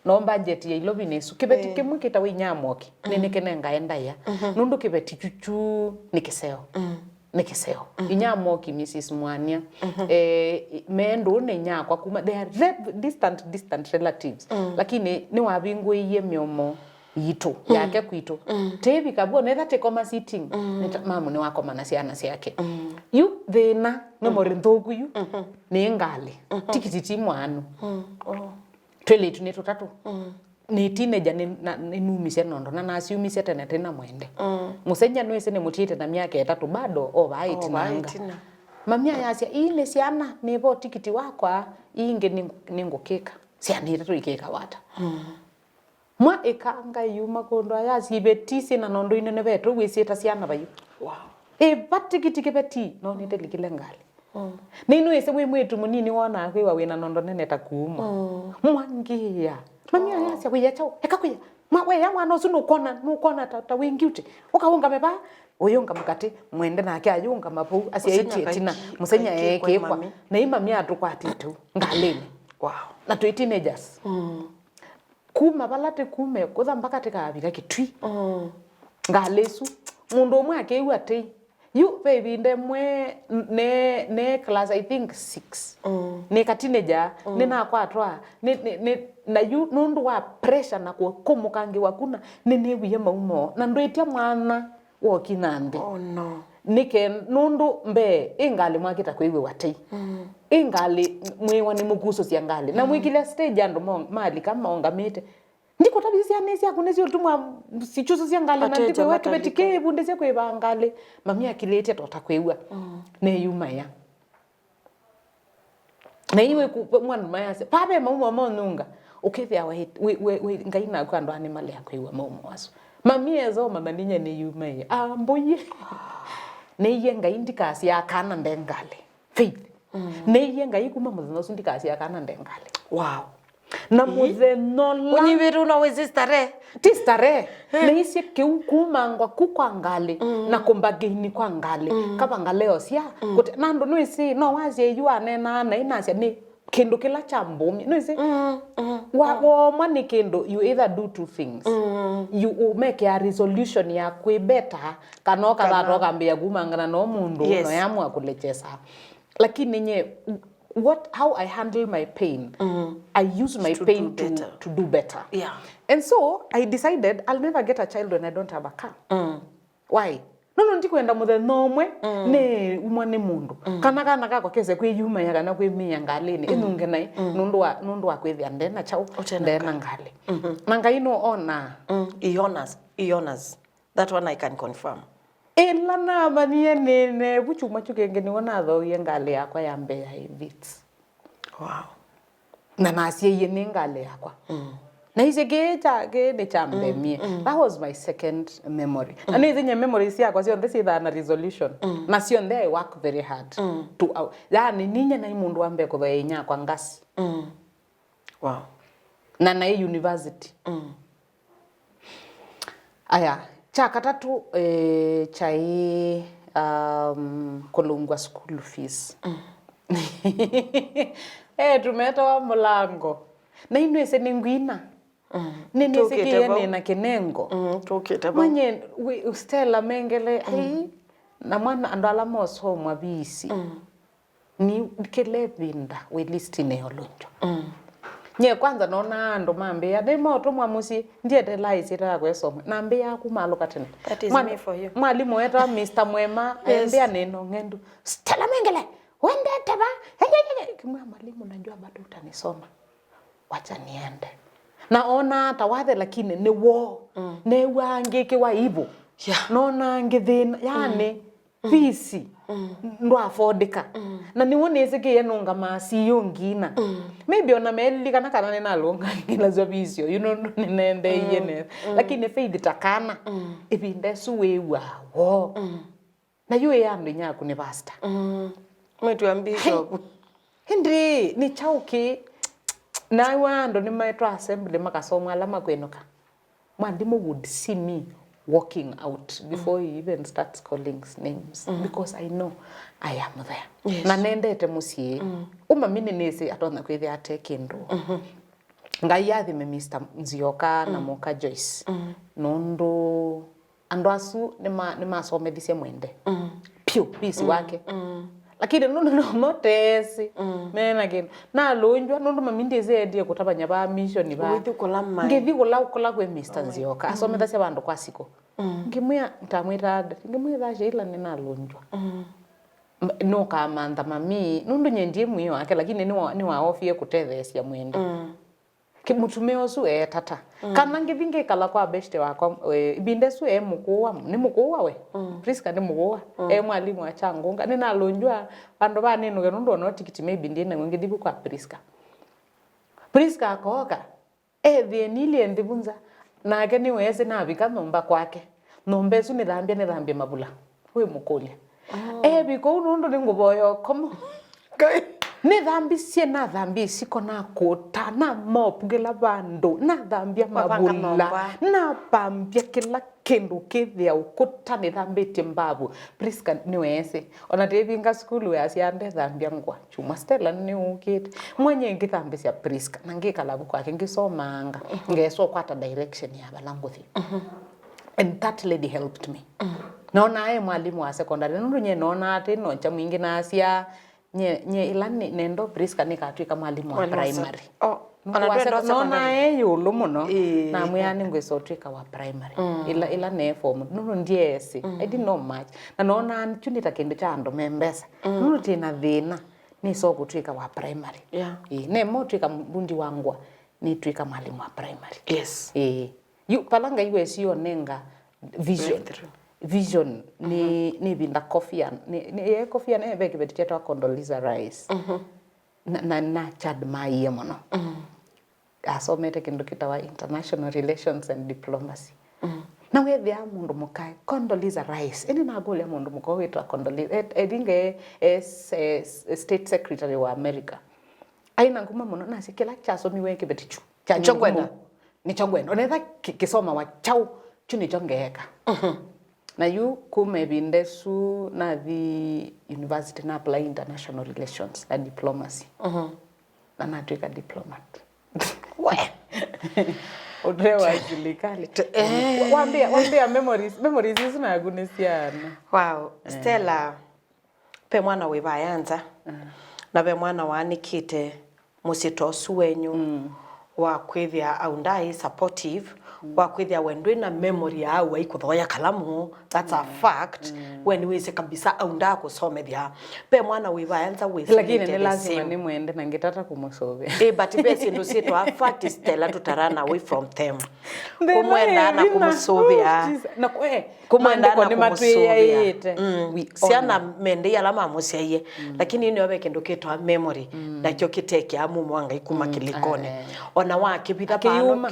no budget ya ilobi nesu kibeti kimwe kitawe nyamoki nini kenenga enda ya nundu kibeti chuchu nikiseo inyamoki Mrs. Mwania mendo ne nyakwa kuma they are distant relatives lakini ni wabingu iye miomo yitu yake kwitu tevi kabua netha tekoma sitting mamu ni wako mana ciana ciake yu thina no morinthugu yu ni ngali tikititi mwanu tweletu ni tutatu ni teenager ni numise nondo na nasiumise tena tena mwende musenya nwese ni mutite na miaka 3 bado obaiti nanga mamia yasia ile ciana ni bo tikiti wakwa inge ningukika ciana ira tuikeka wata mwa ikanga yuma kondo aya sibetisi na nondo inene beto wisita ciana bayu batikiti kebeti no ni delikile ngali ninu ese we mwetu munini wona kwiwa wina nondo nene takuma mwangia mamia yasia kuya chao ekakuya we ya mwana usu nukona tata wingi uti ukaunga meba uyunga mukati mwende na akia yunga mapu asiaiti tina musenya ekekwa na imamia atukwatitu ngaleni na tu teenagers kuma balate kume kutha mpaka tikabika kitwi ngalesu mundu umwe akeiwa te you baby ndemwe ne class I think 6 ne ka teenager ne na kwatwa ne na you nundu wa pressure na kumukangi wakuna ne wiye maumo na ndoitia mwana wokinande no nike nundu mbe ingali mwakita kwiwe watei ingali mwiwa ni muguso cia ngali na mwikile stage ando mali kama ongamete ndiko tabisi anesi akunezi otumwa sichuso cia ngali na ndiko watu betike bunde cia kweba ngali mami akilete tota kwewa ne yumaya na iwe mwana maya pabe maumo monunga ukithia we ngaina kwa ndo animal yakwewa maumo waso mami ezo mama ninya ne yumaya amboye ne yenga indikasi ya kana ndengali faith ne yenga ikuma muthino sindikasi ya kana ndengali na mutheno la univiru no wizistare tistare ne isi kiukumangwa kukwangali na kumbagini kwa ngali kaba ngaleo cia nando no isi no wazie yuane na inasia ni kendo kila chambumi no isi wa mani kendo you either do two things you make a resolution ya kwe better kanoka thatoka mbia gumangana no mundu no yamwa kulechesa lakini nye how I handle my pain I use my pain to do better and so I decided I'll never get a child when I don't have a car why no ndikwenda mutheno omwe ne umwane mundu kana kako kese kwi yuma ya kana kwi miya ngalini inunge nai nundu wa kwithia ndena chau ndena ngali nangaino ona ionas that one I can confirm ela na manie ne buchuma chukenge ni wona tho ye ngali yakwa ya mbe ya bits na nasie ye ni ngali yakwa na ise ge ne chambe mie that was my second memory and ithinya memories yakwa cio ndisi na resolution na cio I work very hard to yani ninya na imundu ambe ko thenya kwa ngasi na university aya cha katatu chai kulungwa school fees tumeta wa mulango na ino ese ningwina nini sikie na kinengo tukite mwenye Stella Mengele na mwana andala moso mwabisi ni kelebinda we listine olunjo nye kwanza nona ando mambe ya demo to mwamusi ndiye de laisira kwesoma nambe ya kumalo katene that is me for you mwalimu wetu Mr. Mwema ndiye neno ngendu Stella Mengele wende taba kimwa mwalimu najua bado utanisoma wacha niende naona tawadhe lakini ni wo ne wangeke wa ibo nona ngithina yani visi ndo afodika na niwone sike yenonga masi yongina maybe ona meli kana nena longa ngila zo visio nende yene lakini faith takana ibinde suwewa wo na yue yandu nyaku ni basta mwetu ambisho hindi ni chauki na wando ni maitro assembly makasoma alama kwenoka mwandimo would see me walking out before he even starts calling names because I know I am there na nendete musie mini nese atona kwithia atekindu ngai yathime Mr. Nzioka na Moka Joyce nondo ando asu ni masomethisia mwende pio bisi wake lakini no motesi mena gino na lonjwa nondo mamindi zedi kutabanya ba mission ba ngethi kula kwe Mr. Nzioka asomethisia bandu kwa siko ngimya ntamwira ngimwira sheila nina lonjwa no kamanda mami nondo nyendie mwiyo wake lakini ni wa ofie kutethesia mwende kimutumeo su tata kana ngivinge kala kwa beste wako ibinde su mukuwa ni mukuwa we Priska ni mukuwa mwalimu wa changunga nina lonjwa bando ba neno gendo no tikiti maybe ndine ngidhibu kwa Priska akoka thienili ndibunza na gani wese na bika nomba kwake nombe su ni dhambia mabula we mukolia biko nondo ni nguboyo komo ne dhambi sie na dhambi siko na kota na mop gela bando na dhambia mabula na pambia kila kendo kethia ukota ne dhambi timbabu Priska niwese ona devinga skulu ya siande dhambia ngwa chuma Stella ni ukit mwenye ngithambi sia Priska na ngikalabu kwake ngisomanga ngeso kwata direction ya balanguthi and that lady helped me naona mwalimu wa secondary nunye naona ate no cha mwingi na asia nye ilani nendo Priska nikatwika mwalimu wa primary naona yulo muno na muyani ngwesotwika wa primary ila ne form nunu ndiesi I didn't know much na naona nchunita kendo cha ando membesa nunu tina thina ni so kutwika wa primary ne mo twika mbundi wangwa ni twika mwalimu wa primary yu palanga yuesi onenga vision ni binda Kofia ni Kofia na beke betete Condoleezza Rice na Chad Maiye mono asomete kindu kitawa international relations and diplomacy na wethia mundu mukai Condoleezza Rice eni na gole mundu muko wetwa Condoleezza edinge state secretary wa America aina nguma mono na sikila chaso miwe kibetichu changwena ni changwena onetha kisoma wa chau chuni chongeka na yu kume bindesu na the university na apply international relations and diplomacy na natwika diplomat we odrewa julikali wambia memories hizo na agunesiana wow Stella pe mwana we bayanza na be mwana wanikite musitosu wenyu wa kwithia aundai supportive wa kwithia wendwe na memory au ikuthoya kalamu that's a fact when we say kabisa aunda kusomethia pe mwana we bayanza we lakini ni lazima ni mwende na ngitata kumusove but besi ndo sito a fact Stella tutarana away from them kumwenda na kumusovia na kumwenda na kumusovia siana mende alama musiaye lakini ni obeke ndo kitwa memory na kyo kiteke amu mwanga ikuma kilikone ona wake bitha pano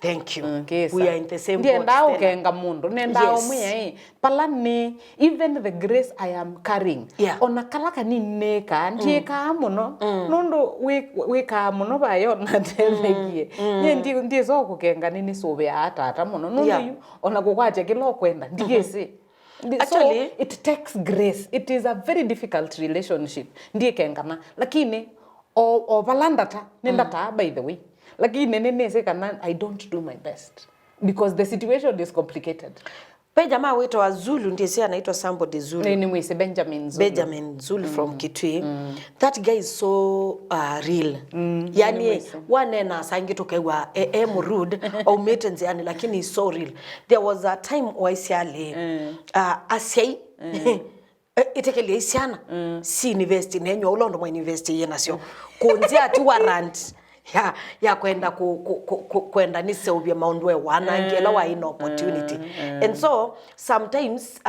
thank you we are in the same boat ndao kenga mundu nendao mwe palani even the grace I am carrying ona kalaka ni neka ndieka muno nondo we ka muno bayo na telegie ndi zo kukenga nini sobe atata muno nondo ona kokwaje kilo kwenda ndigese actually so it takes grace it is a very difficult relationship ndiekengana lakini o balandata nendata by the way lakini nene se kana I don't do my best because the situation is complicated. Pe jamaa wetu wa Zulu ndiye si anaitwa somebody Zulu. Ni mwise Benjamin Zulu from Kitui. That guy is so real. Yani wanena sangi tokewa rude au metenzi yani lakini is so real. There was a time waisiali asiai itekele isiana si university nenyo ulondo mwa university yena sio kunzia ati warrant ya kwenda kwenda ni seubia maundwe wanangela wa ino opportunity. And so sometimes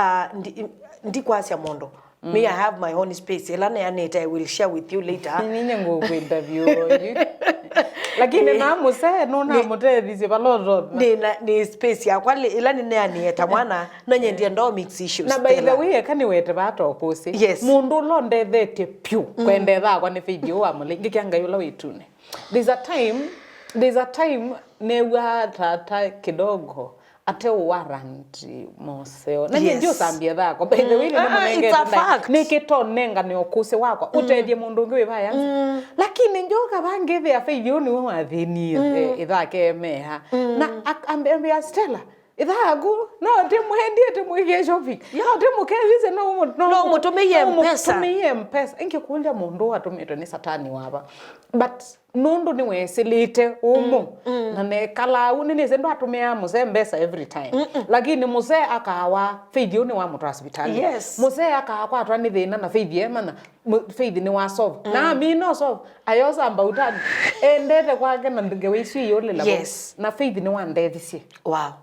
ndi kwasya mondo me I have my own space elana yaneta I will share with you later. Ninye ngo interview lakini na muse no na mutethisi balozo ni space ya kwali elani ne aneta mwana nanye ndiye ndo mix issues. Na by the way kani wete bato opose mundu londethetie pyu kwendetha kwa ni video wa mulingi kyanga yula witune. There's a time newa tata kidogo ate warrant moseo na ndio sambia thako by the way nikitonenga ni okuse wako utethie mundu ngi wibaya lakini njoka bange thea faithio ni wathini ithake meha na ambia Stella ithagu no timuhendie timuigie shopping no timukevize no mutumie mpesa ingekuulia mundu atumite ni satani waba but nundu ni wesilite na ne kala uni ni zendo atumia muse mbesa every time lakini muse akawa faithio ni wa mutu hospitali muse akawa atwa ni thina na faithie mana faith ni wa solve na mi no solve ayosa ambauta endete kwake na ngeweisi yole labo na faith ni wa ndevisie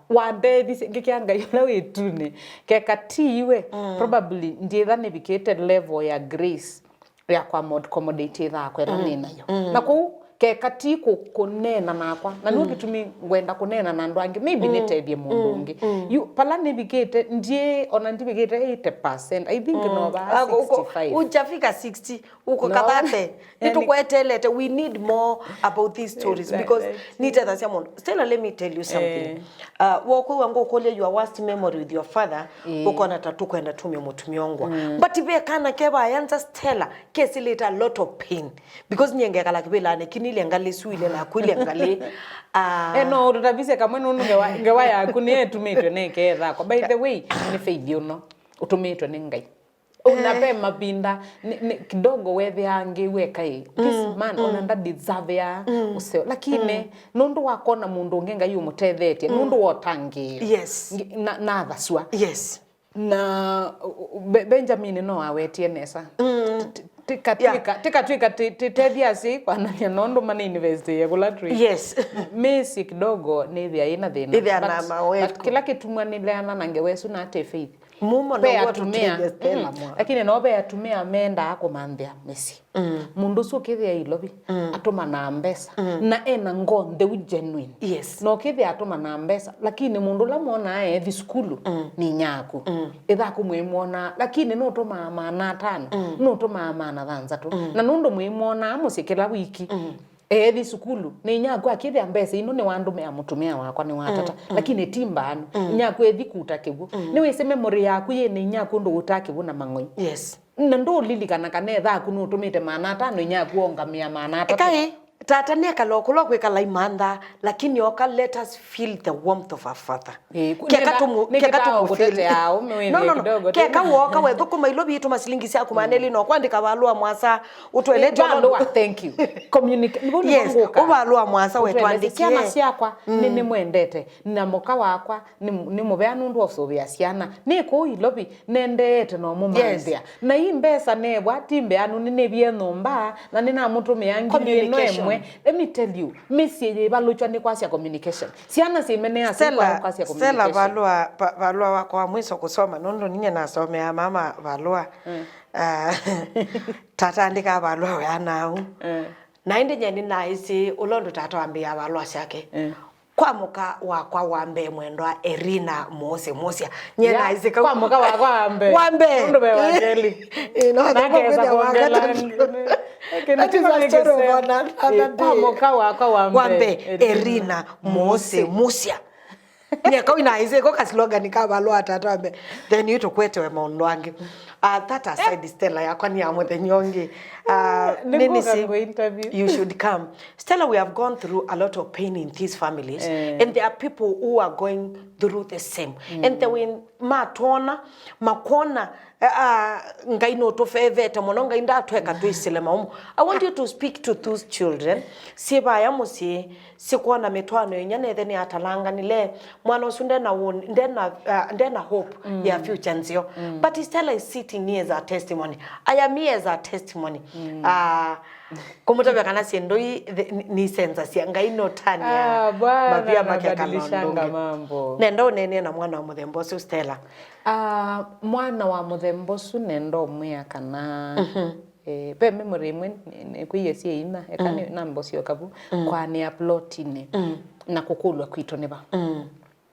wa ndevisie ngikianga yula witune kekatiwe probably ndietha navigated level ya grace ya kwa accommodate tha kwera ninayo na ku kekati kunena nakwa na no gitumi ngwenda kunena na andu angi maybe netethie mundu ngi you pala navigate ndie ona navigate 80% I think no ba 65 ujafika 60 uko kathate nitukwetelete we need more about these stories because nitetha cia mundu. Stella, let me tell you something. Woko wangu kole your worst memory with your father uko na tatu kwenda tumia mutumiongwa but ibe kana keba yanza Stella kesi later a lot of pain because nyengekala kibela ne ile ngale suile na kuile ngale no utabise kamwe nunu ngewa yaku ni etumitwe neketha kwa by the way ni faithio no utumitwe ni ngai unape mabinda kidogo wethi yangi wekai this man onanda deserve ya useo lakini nundu wakona mundu ngenga yu mutethetie nundu wotangi na thaswa na Benjamin no awetie nesa tika tethia si kwa nani nondo mana university ya kulatri Messi kidogo ni thia ina thina but kila kitu mwanileana nangewesu na ate faith mumo na watu Stella lakini no be atumia menda akomanthia Messi mundu su kithia ilobi atuma na mbesa na ena ngonde genuine no kithia atuma na mbesa lakini mundu la muona ethi skulu ni nyaku itha kumwimona lakini no tuma maana 5 no tuma maana 3 na nundu mwimona musikira wiki ethi skulu ni nyaku akithia mbesa ino ni wandu me amutumia wakwa ni watata lakini timbanu nyaku ethi kutakibu ni wese memory yaku ye ni nyaku ndo utakibu na mangoi na ndo lilikana kanetha ku no tumite maana 5 nyaku ongamia maana 3 kai tata ne kalokolo kwekala imanda lakini oka let us feel the warmth of our father kekatu mutete yao mwe kidogo keka woka wethu kuma ilobi itu masilingi sia kumaneli no kwandika balua mwasa utwelete thank you communicate ubalua mwasa wetwandikie ciana ciakwa ni mwendete na moka wakwa ni mubea nundu osubia ciana ni ku ilobi nendete no mumandia na imbesa ne bwatimbe anu ni bie nomba na ni na mutumia ngini no emwe. Let me tell you, message baluchwa ni kwasi ya communication. Siana simenea kwa kwasi ya communication. Stella valua wako wa mwiso kusoma nondo ninye nasomea mama valua tata andika valua we anau na indi nyeni na isi ulondo tata wambia valua shake kwa muka wakwa wambe mwendwa Erina Mosia nyena isi kwa muka wakwa wambe ndo be wangeli nakeza kuongela wambe Erina Mosia Nya kau ina ize ko ka slogan ka ba lo atata be then you to kwetewe maondo wange. That aside Stella yakwa ni amwe nyonge. Nini si interview. You should come. Stella, we have gone through a lot of pain in these families and there are people who are going through the same. And the when matona makona ngai no to feveta mononga inda tweka twisile maumu. I want you to speak to those children. Siba ya musi sikuona metwano yenyane then atalanga nile mwana usunde na ndena hope ya future nzio. But Stella is sitting here as a testimony. I am here as a testimony. Kumuta kana siendoi ni senza sianga ino tania mapia makia kalondonge mambo nendo nene na mwana wa Muthembosu Stella. Mwana wa Muthembosu nendo mwea kana pe memory mwe kuye sie ina ekani na mbosio kabu kwa ni uploadine na kukulwa kwito neba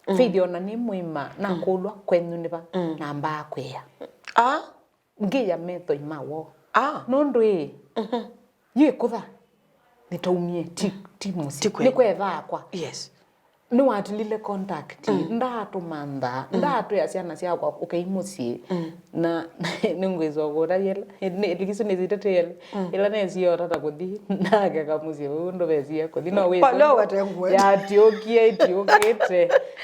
video na ni mwima na kulwa kwenu neba na mba kwea ngiya metho imawo nondwe ye kutha nitaumie ti musi ni kwetha kwa yes ni watilile contact ndatu manda ndatu ya ciana cia kwa ukaimucie na ningwizwa gura yela likiso ni zitetele ila necio tata kuthi nage kamucie ndo becia kuthi no wizo palo watengwe ya tiokie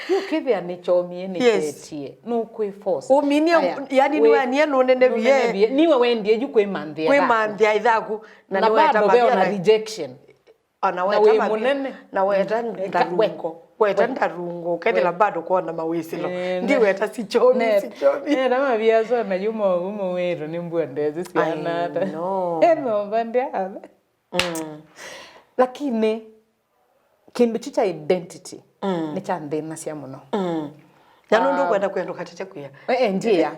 yukithia ni chomie ni tetie no kwi force umini yani ni wanie no nene bie niwe wendie jukwe mandia kwe mandia ithaku na ni weta mabia rejection na weta munene na weta ndarungo weta ndarungo kendela bado kuona mawisilo ndi weta sichomi na mabia so na yumo wetu ni mbwendezi siana ata no bandia lakini kindu chicha identity ni cha ndena cia muno na ndo kwenda kwenda katete kuya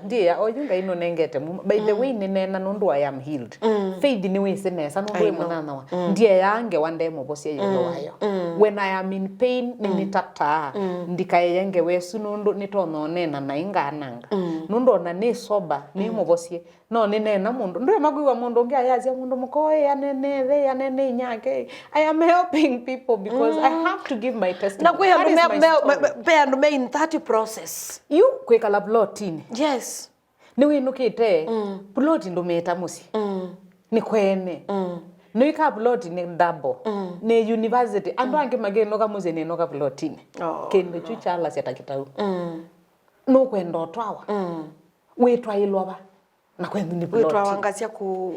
ndia oyunga ino nengete by the way nena nundu I am healed faith ni we senesa nundu we munana wa ndia yange wande mubosia yelo wayo when I am in pain ni tata ndikayenge wesu nundu nitono nena na ingananga nundu ona ni soba ni mubosie no nena mundu ndo magwiwa mundu ngia yazia mundu mukoe anene nyake I am helping people because I have to give my testimony na kwe in 30 process you kweka la plotini yes ni winukite plot ndo meta musi ni kwene no ika plot ni double ni university andu ange mageno kamuze ni no ka plotini kendo chuchala setakitau no kwendo twawa wetwa ilwa na kwendo ni plot wetwa wangasia ku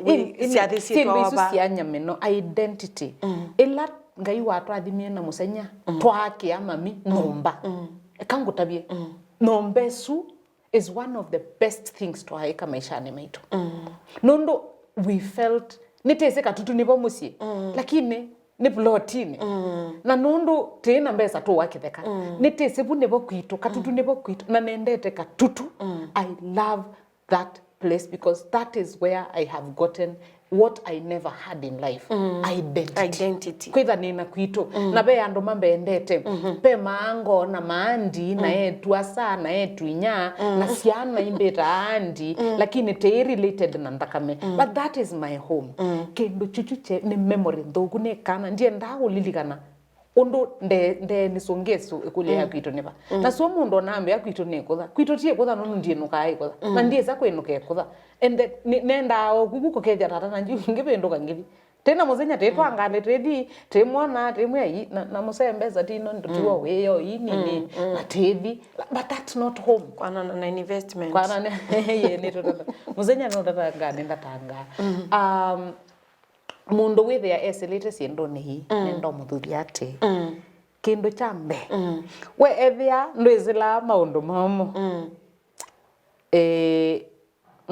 sia thisi twawa ba sianya meno identity ila ngai watwa athimie na musenya twake amami nomba ekangutabie nombesu is one of the best things to haika maishani maitu nondo we felt niteseka tutu nipo musie lakini ni plotini na nondo tena mbesa tu wakitheka nitesebu nebo kwitu katutu nebo kwitu na nendete katutu I love that place because that is where I have gotten what I never had in life identity kwitha nina kwitu na be andu mambendete pe maango na maandi na yetu asa na yetu inya na siana imbeta andi lakini te related na ndakame but that is my home kendo chuchuche ni memory ndogu ne kana ndie ndago lilikana undu nde nisongesu ekule ya kwitu neba na so mundu nambe ya kwitu ne kutha kwitu tie kutha no ndie no kai kutha na ndie za kwenuke kutha and nenda okuguko keja tata na nji ngibendo kangili tena muzenya tetu angale tredi temwana temwe na musembeza tino ndutiwa weyo ini na tethi but that's not home kwana na investment kwana ye ni tata muzenya no tata ngane ndatanga mundu with ya escalate siendo ni nendo muthuliate kindu chambe we ethia ndwizila maundu mamo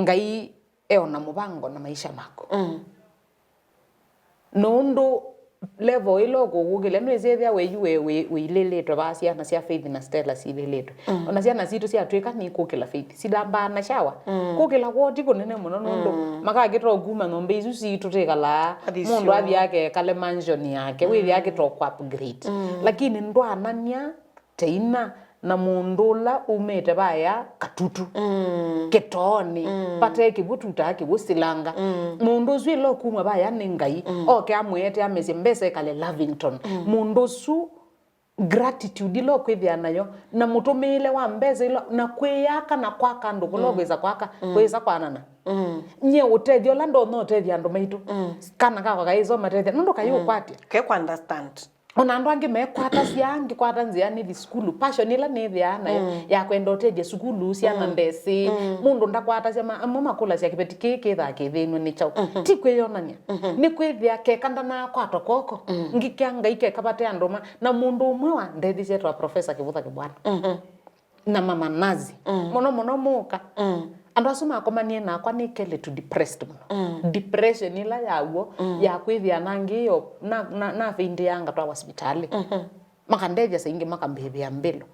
ngai eona mubango na maisha mako nundu level ilo gugugile nwezethia we ileletwe basia na cia faith na Stella sileletwe ona cia na citu cia twika ni kukila faith sidamba na shawa kukila woti kunene muno nundu makagitro guma ngombe isu citu tikala mundu athi yake kale mansion yake we yake to upgrade lakini ndo anania teina na mundula umete baya katutu ketoni pate kibututa kibusilanga mundu zwilo kuma baya ningai oke amwete ameze mbese kale Lavington mundu su gratitude ilo kwithia nayo na mutumile wa mbeza ilo na kwiyaka na kwa kandu kulogeza kwaka kwisa kwanana nye utethio la ndo no tethia andu maitu kana ka kaizo matethia ndo kayo kwatia ke ku understand ona andu angi mekwata ciangi kwata nzia ni thi skulu passion ila ni thia nayo ya kwenda utethia skulu ciana ndesi mundu ndakwata cia mama kula cia kibeti kiki tha kithinwe ni chau ti kwiyonania ni kwithia ke kanda na kwato koko ngikianga ike kabate anduma na mundu umwe wa ndethi cetwa professor Kivutha Kibwana na mama Nazi muno muka andu asuma akomanie na kwa ni kele to depressed muno depression ila yawo ya kwithia nangi yo na vindi yanga twa hospitali makandeja saingi makambebea mbelo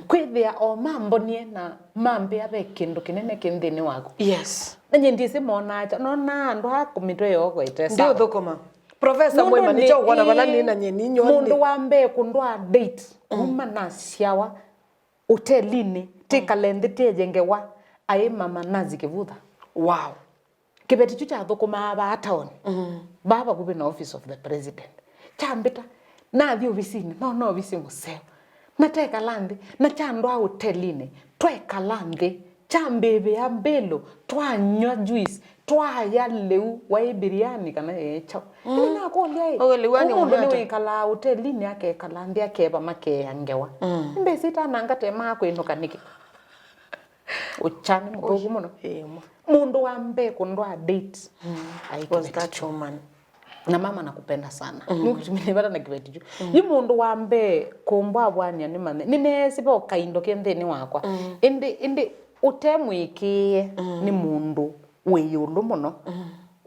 kwithia o mambo nie na mambe abe kindu kinene kinthini wako yes nanye ndisi mona acha nona andu akumitwe yoko itesa ndio thukuma professor mwema ni cho kuona bana ni na nyeni nyone mundu wa mbe kundwa date kuma na siawa hotelini tikalendi tejengewa ai mama Nazi Kivutha wow kibeti chucha thukuma ba town baba kubi na office of the president chambita na thio visini no visi museo na teka landi na chandwa hotelini tweka landi chambebe ya mbelo twanywa juice twaya leu wa biriani kana echa ina ko liai ogeliwani mundu ni kala hotelini yake kalandi yake ba make yangewa mbesita nanga tema kwinuka niki uchani mbogu muno mundu wa mbe kundwa date was that woman na mama nakupenda sana nukutumile bana na kibeti ju yi mundu wa mbe kumbwa bwania ni mane nine sibo kaindo kentheni wakwa indi utemwikie ni mundu weyulu muno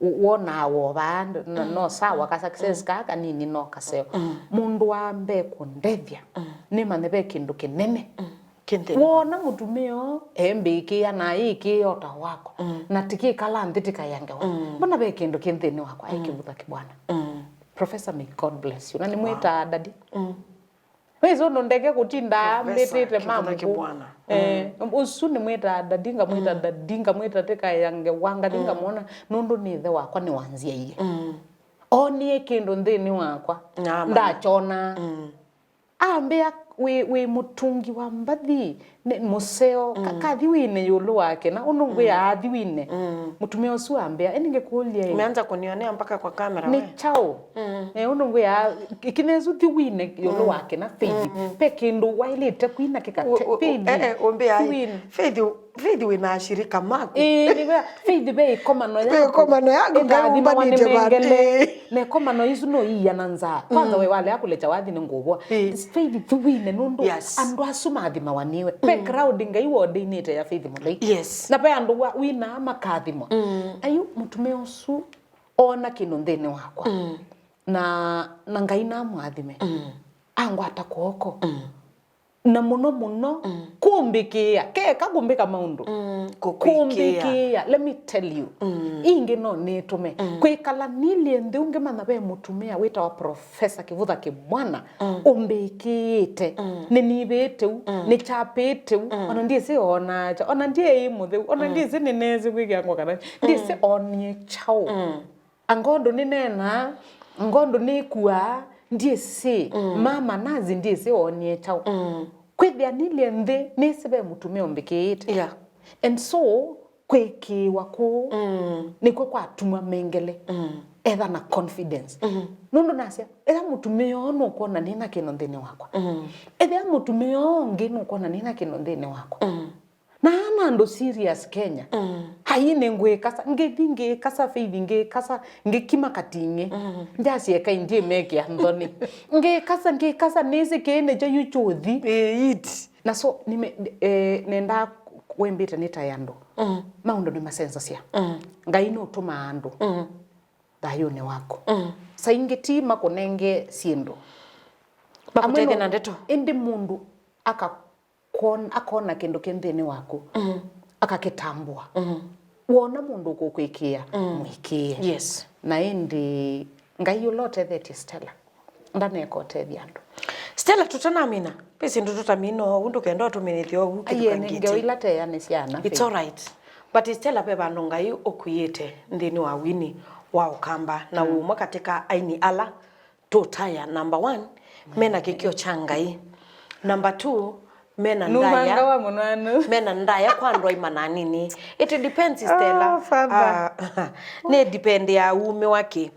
wona wo band no sawa ka success kaka nini no kaseo mundu wa mbe kundethia ni mane be kindu kinene wona mutumio embiki na iki yota wako na tiki kala nditika yangewa mbona be kindu kinthini wako ai Kivutha Kibwana professor may God bless you na ni mwita dadi wezo ndo ndeke kutinda mbetete mama Kibwana usu ni mwita dadinga mwita dadinga mwita teka yangewa ngadinga muona nundu ni the wakwa ni wanzia iye oni kindu nthini wakwa ndachona ambia we mutungi wa mbathi museo kathi wine yulu wake na unungwe ya thiwine mutumia usu ambia eninge kulia umeanza kunionea mpaka kwa kamera ni chao unungwe ya kinezu thiwine yulu wake na faith pe kindu wailite kuina kikate ombea faith wina shirika mako faith be komano yangu ngaumba ni tebande ne komano isu no iya nanza kwanza we wale akulecha wathi ni ngubwa faith thiwine nundu andu asuma thima waniwe background ngai wode inite ya faith mulai yes na pe andu wina makathimo ayu mutume usu ona kinu nthini wakwa na ngai na mwathime angwata kuoko na muno kumbikia ke kagumbika maundu kumbikia let me tell you ingi no nitume kwikala nilie ndunge mana be mutumia wita wa professor Kivutha Kibwana umbikite ni nibete ni chapete ona ndie si ona ndie imuthe ona ndie si ninezi kwigia kwa kana ndie si onye chao angondo ni nena ngondo ni kuwa ndie si mama Nazi ndie si onye chao kwithia nilie nthi ni sibe mutumia umbikite and so kweki wako niko kwa tumwa mengele etha na confidence nundu nasia etha mutumia ono kuona nina kino nthini wakwa etha mutumia ongi no kuona nina kino nthini wakwa na ana ndo serious Kenya haine ngwe kasa ngethi kasa faith ngekima katinge ndasi eka indie meke andoni ngekasa nisi kene cha yuchothi it na so nenda wembite nitayando maundo ni masenza cia ngai no tuma andu thayune wako saingeti makonenge siendo makutege na ndeto indi mundu akona kindu kinthini wako akakitambua wona mundu gukwikia mwikie yes na indi ngai ulote that Stella ndane kotethi andu Stella tutanamina pesi ndo tutamino undu kendo tuminithio ukikangite nge ilate yani ciana it's all right but Stella pe bano ngai okuyete ndini wa wini wa ukamba na umwe katika aini ala tutaya number 1 mena kikio changai. Number 2, mena Numanga ndaya. wa munanu. Mena ndaya kwa ndoi mananini. It depends, Stella. Ne depend ya ume wake.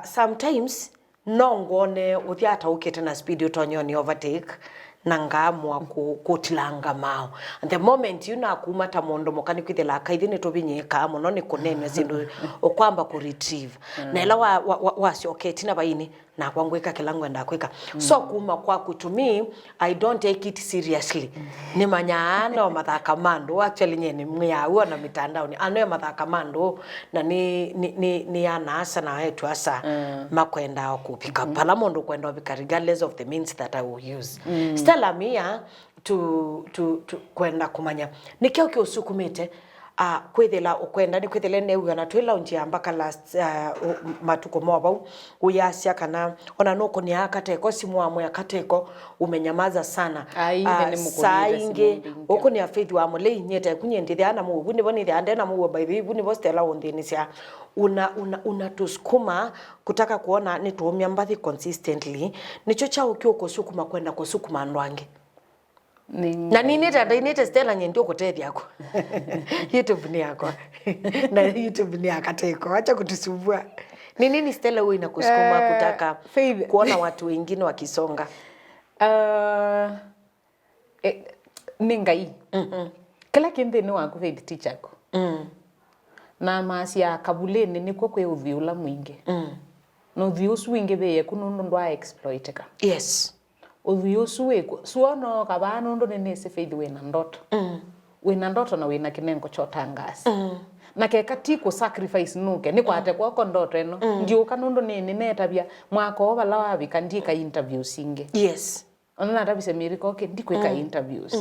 Sometimes nongone uthiata ukete na speed utonyoni overtake nangamwa kutilanga mao. And the moment yuna kumata mondo mokani kwithela kaithini tobinyeka muno ni kunene zindu okwamba ku retrieve. Na ela wasyo oketi na baini na kwangweka kilango ndakweka. So kuma kwa to me, I don't take it seriously. Ni manyana wa mathaka mando actually nyene mya uona mitandao ni ano ya mathaka mando na ni anasa na wetu asa makwenda kupika pala mondo kwenda kupika regardless of the means that I will use. Stella mia to kwenda kumanya nikio usukumite kwithela ukwenda ni kwithele ne uga na twila unjia mpaka last matuko mobau uyasya kana ona noko ni akateko simu amwe akateko umenyamaza sana sainge uko ni afethi wa mule nyete kunyendithia na mu buni boni thande na mu by the buni bostela ondini cia una tuskuma kutaka kuona ni tuomya mbathi consistently nicho cha ukio kusukuma kwenda kusukuma ndwange na nini tata Stella nyendo kutethia yako YouTube ni yako na YouTube ni akateko acha kutusumbua nini Stella wewe inakusukuma kutaka kuona watu wengine wakisonga ningai kila kinde ni wangu Faith teacher ko na masia kabuleni niko kwe uthiula mwingi no thiusu wingi be kunundu ndwa exploiteka yes uthiusu weko suono kabano ndo nese Faith wena ndoto wena ndoto na wena kinengo chotangasi na keka tiko sacrifice nuke ni kwate kwa ndoto eno ndio kanundu nene netabia mwako bala wabika ndika interview singe yes ona tabise miriko ke ndikweka interviews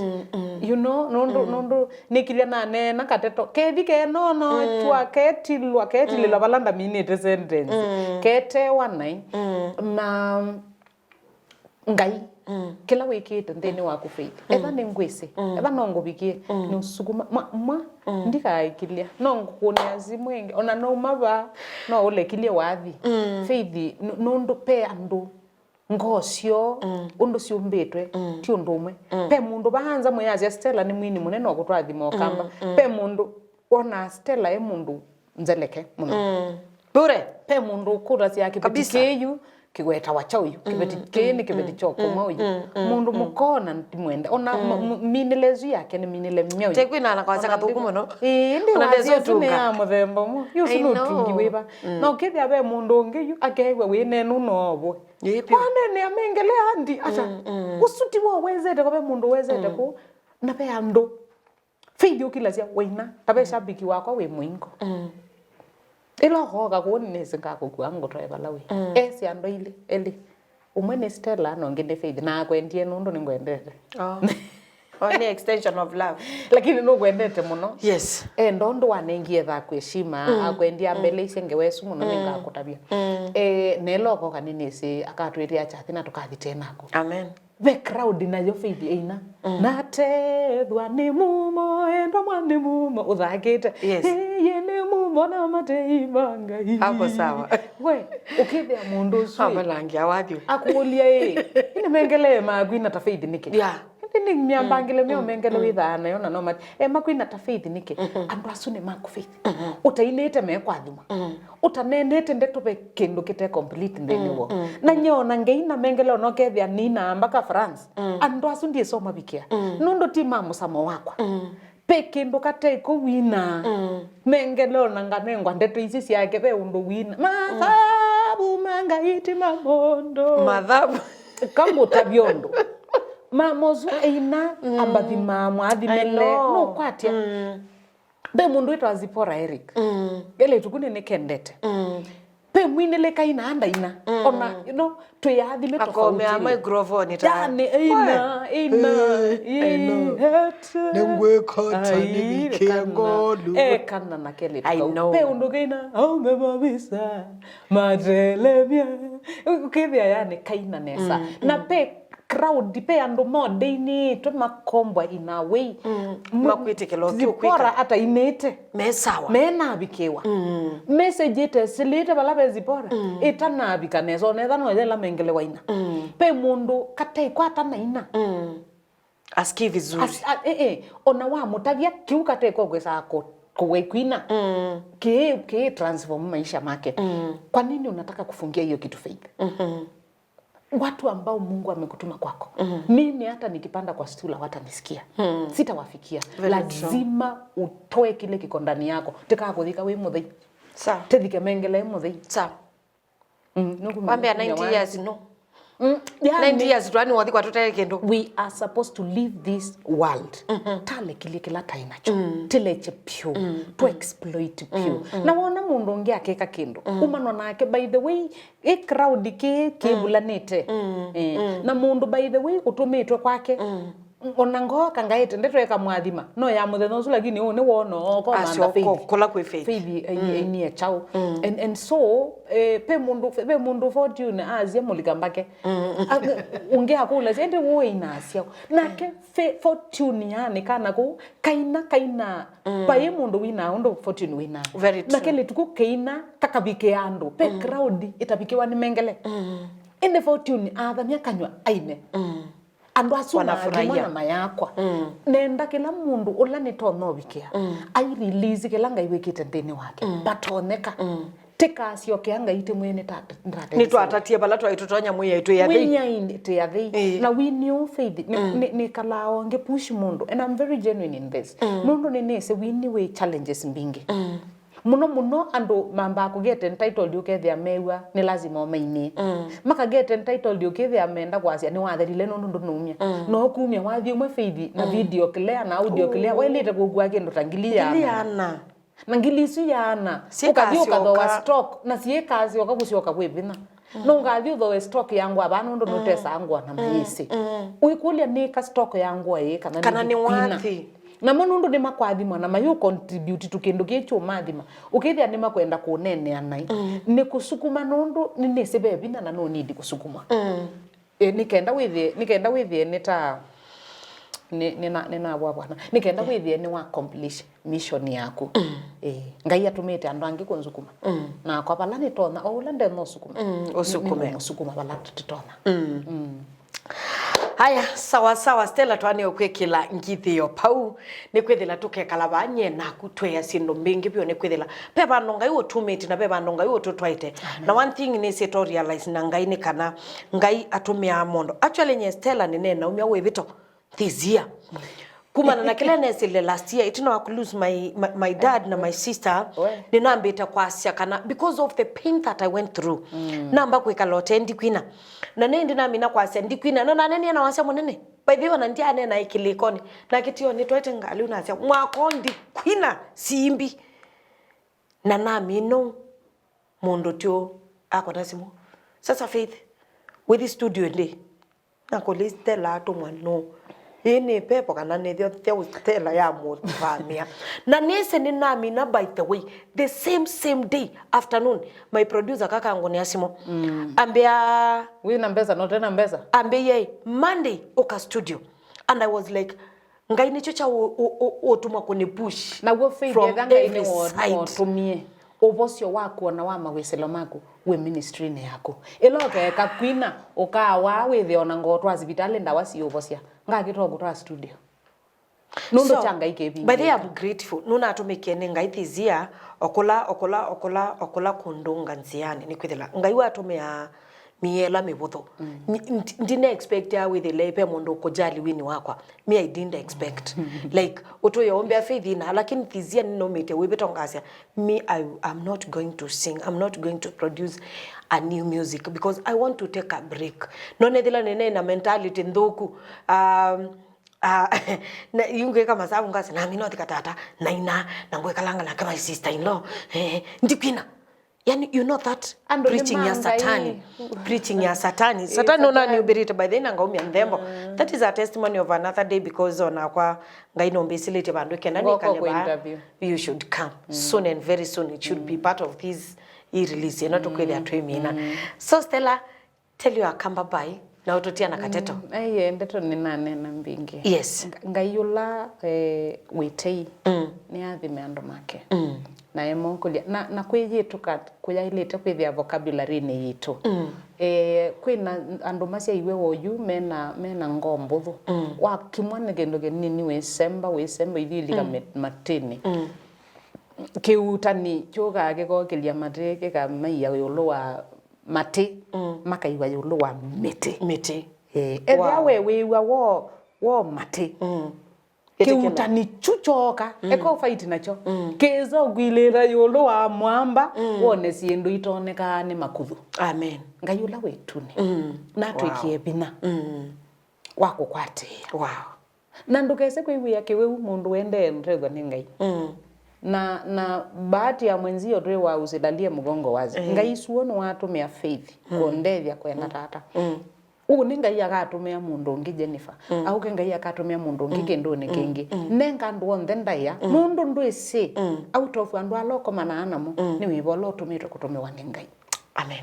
you know nondo nikilia na nena kateto kedike no twa ketilwa ketilila balanda minute sentence kete wanai na ngai kila wiki tendeni wako Faith eba nengwese eba nongobikie ni usukuma ma ndikaikilia nongokunia zimwenge ona no maba no olekilie wathi Faith nondo pe andu ngosyo undu siumbitwe ti undumwe pe mundu bahanza mwayazi Stella ni mwini munene okutwathimo kamba pe mundu ona Stella mundu nzeleke muno bure pe mundu kurasi yake bitikeyu kigweta wachauyu kibeti kibeti choko moyo mundu mukona ntimwenda ona minelezu yake ni minile mnyauyu tekwina na kwa saka thuku muno ndi wazi tune ya muthembo mu yusu nutingi weba na ukithia abe mundu ngeyu akewa wene nunobo wane ne amengele andi acha usuti wo wezete ko be mundu wezete ko na be ando Faith kila sia wena tabe shabiki wako we mwingo ilo hoga kuone singako kwangu toeba lawe esi ando ile eli umwene Stella no ngende Faith na kwendie nundu ningwendete only extension of love lakini no kwendete muno yes ndondo wanengie tha kwishima akwendia mbele isenge wesu muno ningakutabia neloko kanini si akatwiria chathina tukathi tena ko amen the crowd na yo Faith ina natethwa ni mumo endo mwani mumo uthakite yene mumo na mateimanga hapo sawa we ukithia mundu ucio amalangia wathi akulia ine mengele magwina ta Faith niki yeah ni myambangile myo mengele withana yona no mat makwina ta Faith niki andu asune maku Faith utainete mekwathuma utanenete ndetupe kindu kite complete ndeni wo na nyona ngeina mengele no kethia nina mpaka France andu asu ndie soma bikia nundo ti mamu samo wakwa pe kindu kate ko wina mengele na nganengwa ndeto ici ciake be undu wina mathabu mangaiti mamondo madhabu kambo tabiondo mamozu eina ambathi mwathimele no kwatia be mundu witwa Zipora Eric gele tukune nekendete pe mwinele kaina anda ina ona you know tuyathime tofauti akomea microphone ta yani ina nengwe khotha ni kengodu kana na kele pe undu kaina ome mabisa matelebia ukithia yani kaina nesa na pe crowd pe ando modeni to makombwa in a way makwitikelo zipora hata imete mesawa mena bikewa message ite silite balabe zipora itana bikanezo netha no ela mengele waina pe mundu katai kwata na ina aski vizuri ona wa mutavia kiuka te kogwesa kwa kwina ke transform maisha make. Kwa nini unataka kufungia hiyo kitu Faith? Watu ambao Mungu amekutuma kwako. Mimi hata nikipanda kwa stula watanisikia. Sitawafikia. Lazima utoe kile kiko ndani yako. Tika kuthika we muthei. Sawa. Tethike mengele muthei. Sawa. Wambia 90 years no. 90 years tuani wathi kwa tutele kendo. We are supposed to leave this world. Tale kile kila tainacho. Tileche pyo. To exploit pyo. Na wona mundu ongea keka kendo. Umano nake by the way crowd ke bulanete. Na mundu by the way utumitwe kwake. Onango kangaite ndetweka mwathima no ya mutheno ucu lakini ni wono ko manda Faith kola kwi Faith ni a chao and so pe mundu fortune azia mulikambake ungea kula ende wo inasia nake fortune yani kana ko kaina pa mundu wina ndo fortune wina nake lituko kaina kakabike ando pe crowd itabikiwa ni mengele ende fortune athamia kanywa aine ando asuna mwana mayakwa nenda kila mundu ula nitono bikia ai release kila ngai wekite ndeni wake batoneka tika sio kianga ite mwene tata ni twatatie bala twaitotonya mwiya itu ya thei mwiya ite ya thei na we knew Faith ni kalao nge push mundu and I'm very genuine in this mundu ni nese we knew challenges mbingi muno ando mamba ko get entitled ukethia mewa ni lazima omaini maka get entitled ukethia menda kwasia ni watherile no ndu numia no kumia wathi umwe Faith na video clear na audio clear welite kugwa kendo tangilia na ngilisu yana ukathi ukathoa stock na sie kazi wakagucioka gwithina no ngathi uthoe stock yangu abana ndu nutesa angwa na maisi uikulia ni ka stock yangu kana ni wathi na mundu ni makwathima na mayu contribute to kindu gicho mathima ukithia ni makwenda kunene anai ni kusukuma nundu ni nesebe bina na no need kusukuma nikenda withie ni ta nina bwana nikenda withie ni wa accomplish mission yaku ngai atumite andu angi kunzukuma na kwa bala ni tona oula ndeno sukuma usukuma bala tutona haya sawa Stella twani okwekila ngithio pau ni kwithila tukekala banye na kutweya sindo mbingi bio ni kwithila peba nonga iwo tumiti na peba nonga iwo tutwaite na one thing ni se to realize na ngai ni kana ngai atumia mondo actually nye Stella ni nena umya webito this year kumana na kile nesile last year it no lose my dad na my sister ni nambita kwa asia kana because of the pain that I went through namba kwikalote ndikwina na nendi na mina kwa asia ndikwina na nene na wasia munene by the way na ndia nena ikilikoni na kitio ni twete ngali unasia mwako ndikwina simbi na nami no mondo tio akona simo sasa Faith with the studio ndi na koliste la to mwano ini pepo kana ne thio Stella ya muthamia na nese ni nami na by the way the same day afternoon my producer kaka ngo ni asimo ambia we na mbeza no tena mbeza ambia Monday oka studio and I was like ngai ni chocha otuma kuni push na go Faith thanga ine wotumie obosio wako na wa maweselo mako we ministry ne yako eloke kakwina ukawa withe ona ngotwa hospital ndawa si obosia ngagitwa gutwa studio nundo changa ikebi but I am grateful nuna atumikene ngai thizia okola kundunga nziani ni kwithila ngai watumia miela mibutho ndine expect ya with the lepe mondo kujali wini wakwa me I didn't expect like utoyo ombe Faith na lakini thizia nino mete webetongasia me I'm not going to sing, I'm not going to produce a new music because I want to take a break none thila nene na mentality ndoku na yunge kama sabu ngasi na mimi nothika tata na ina na ngwe kalanga na kama sister in law ndikwina yani you know that preaching ya satani nona ni ubirita by then ngaumia ndembo that is a testimony of another day because ona kwa ngaino mbesilete bandu kenda ni kaleba you should come soon and very soon it should be part of this release not to kweli atwemina so Stella tell you akamba by na utotia na kateto ndeto ni nena mbingi yes ngayula witei ni athime andu make na emonkulia na kwiyituka kuyailite kwithia vocabulary ni yitu kwina andu macia iwe woyu mena ngombuthu wa kimwane gendo genini wesemba ithiliga matini kiutani chuga gigokilia mateke kamaiya yulu wa mati makaiwa yulu wa miti ethia wewiwa wo mati kiutani chuchoka eko fight nacho kezo gwilira yulu wa mwamba wone ciendu itoneka ni makuthu amen ngayula wetuni na twikie bina wako kwati wow na ndukese kwiwia kiweu mundu wende nrego ni ngai na bahati ya mwenzio ndwe wa usilalie mgongo wazi ngai suono watumia faith kuondethia kwena tata ni ngai agatumia mundu ungi Jennifer au ke ngai akatumia mundu ungi kinduni kingi nenga ndu onthe ndaya mundu ndwisi out of andu aloko manana mo ni wibolo tumito kutumiwa ni ngai amen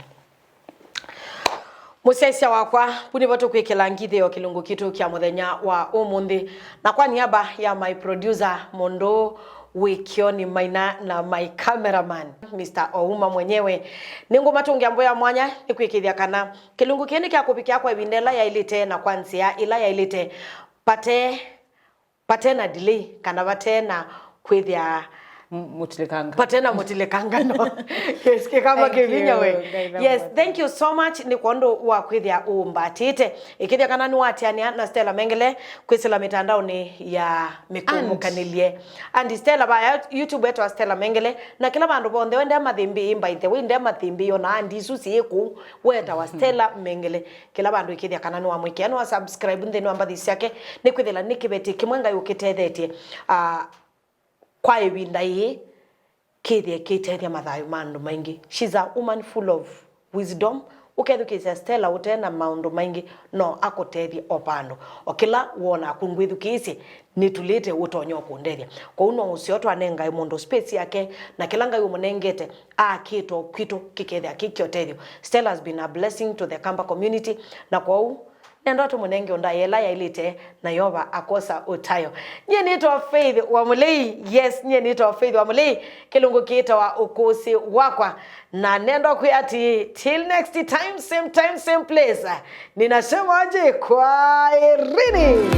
Musesia wakwa puni boto kwikela ngithio kilungu kitu kya muthenya wa umuthi na kwa niaba ya my producer Mondo Wikioni Maina na my cameraman Mr. Ouma mwenyewe ningo matungi ambo ya mwanya nikwikithia kana kilungu kini kya kupikia kwa ibindela ya ilite na kwanzia ila ya ilite pate na delay kana pate na kwithia mutilikanga no yes kama kevinya we yes thank you so much ni kondo wa kwithia umbatite ikithia kana ni watiania na Stella Mengele kwisila mitandao ni ya mikumukanilie and Stella ba YouTube yetu Stella Mengele na kila bandu bonde wende mathimbi by the way nde mathimbi ona andi susi eku wenda wa Stella Mengele kila bandu ikithia kana ni wa mwikiano wa subscribe ndeni wa mbathi yake ni kwithila nikibeti kimwenga yukitethetie kwa ibinda hii kithia kitethia mathayo mandu maingi she's a woman full of wisdom ukethukisia Stella utena maundu maingi no akutethia opando okila wona kungwithukisi nitulite utonyo kundethia kwa uno ucio twanenga mundu space yake na kila ngai umunengete akito kwitu kikethia kikiotethio Stella has been a blessing to the Kamba community na kwa nendo tumunenge onda yela ya ilite na yoba akosa utayo nye nito Faith wa Mulei yes nye nito Faith wa Mulei kilungu kita wa ukosi wakwa na nendo kuyati till next time same place ninasema aje kwa irini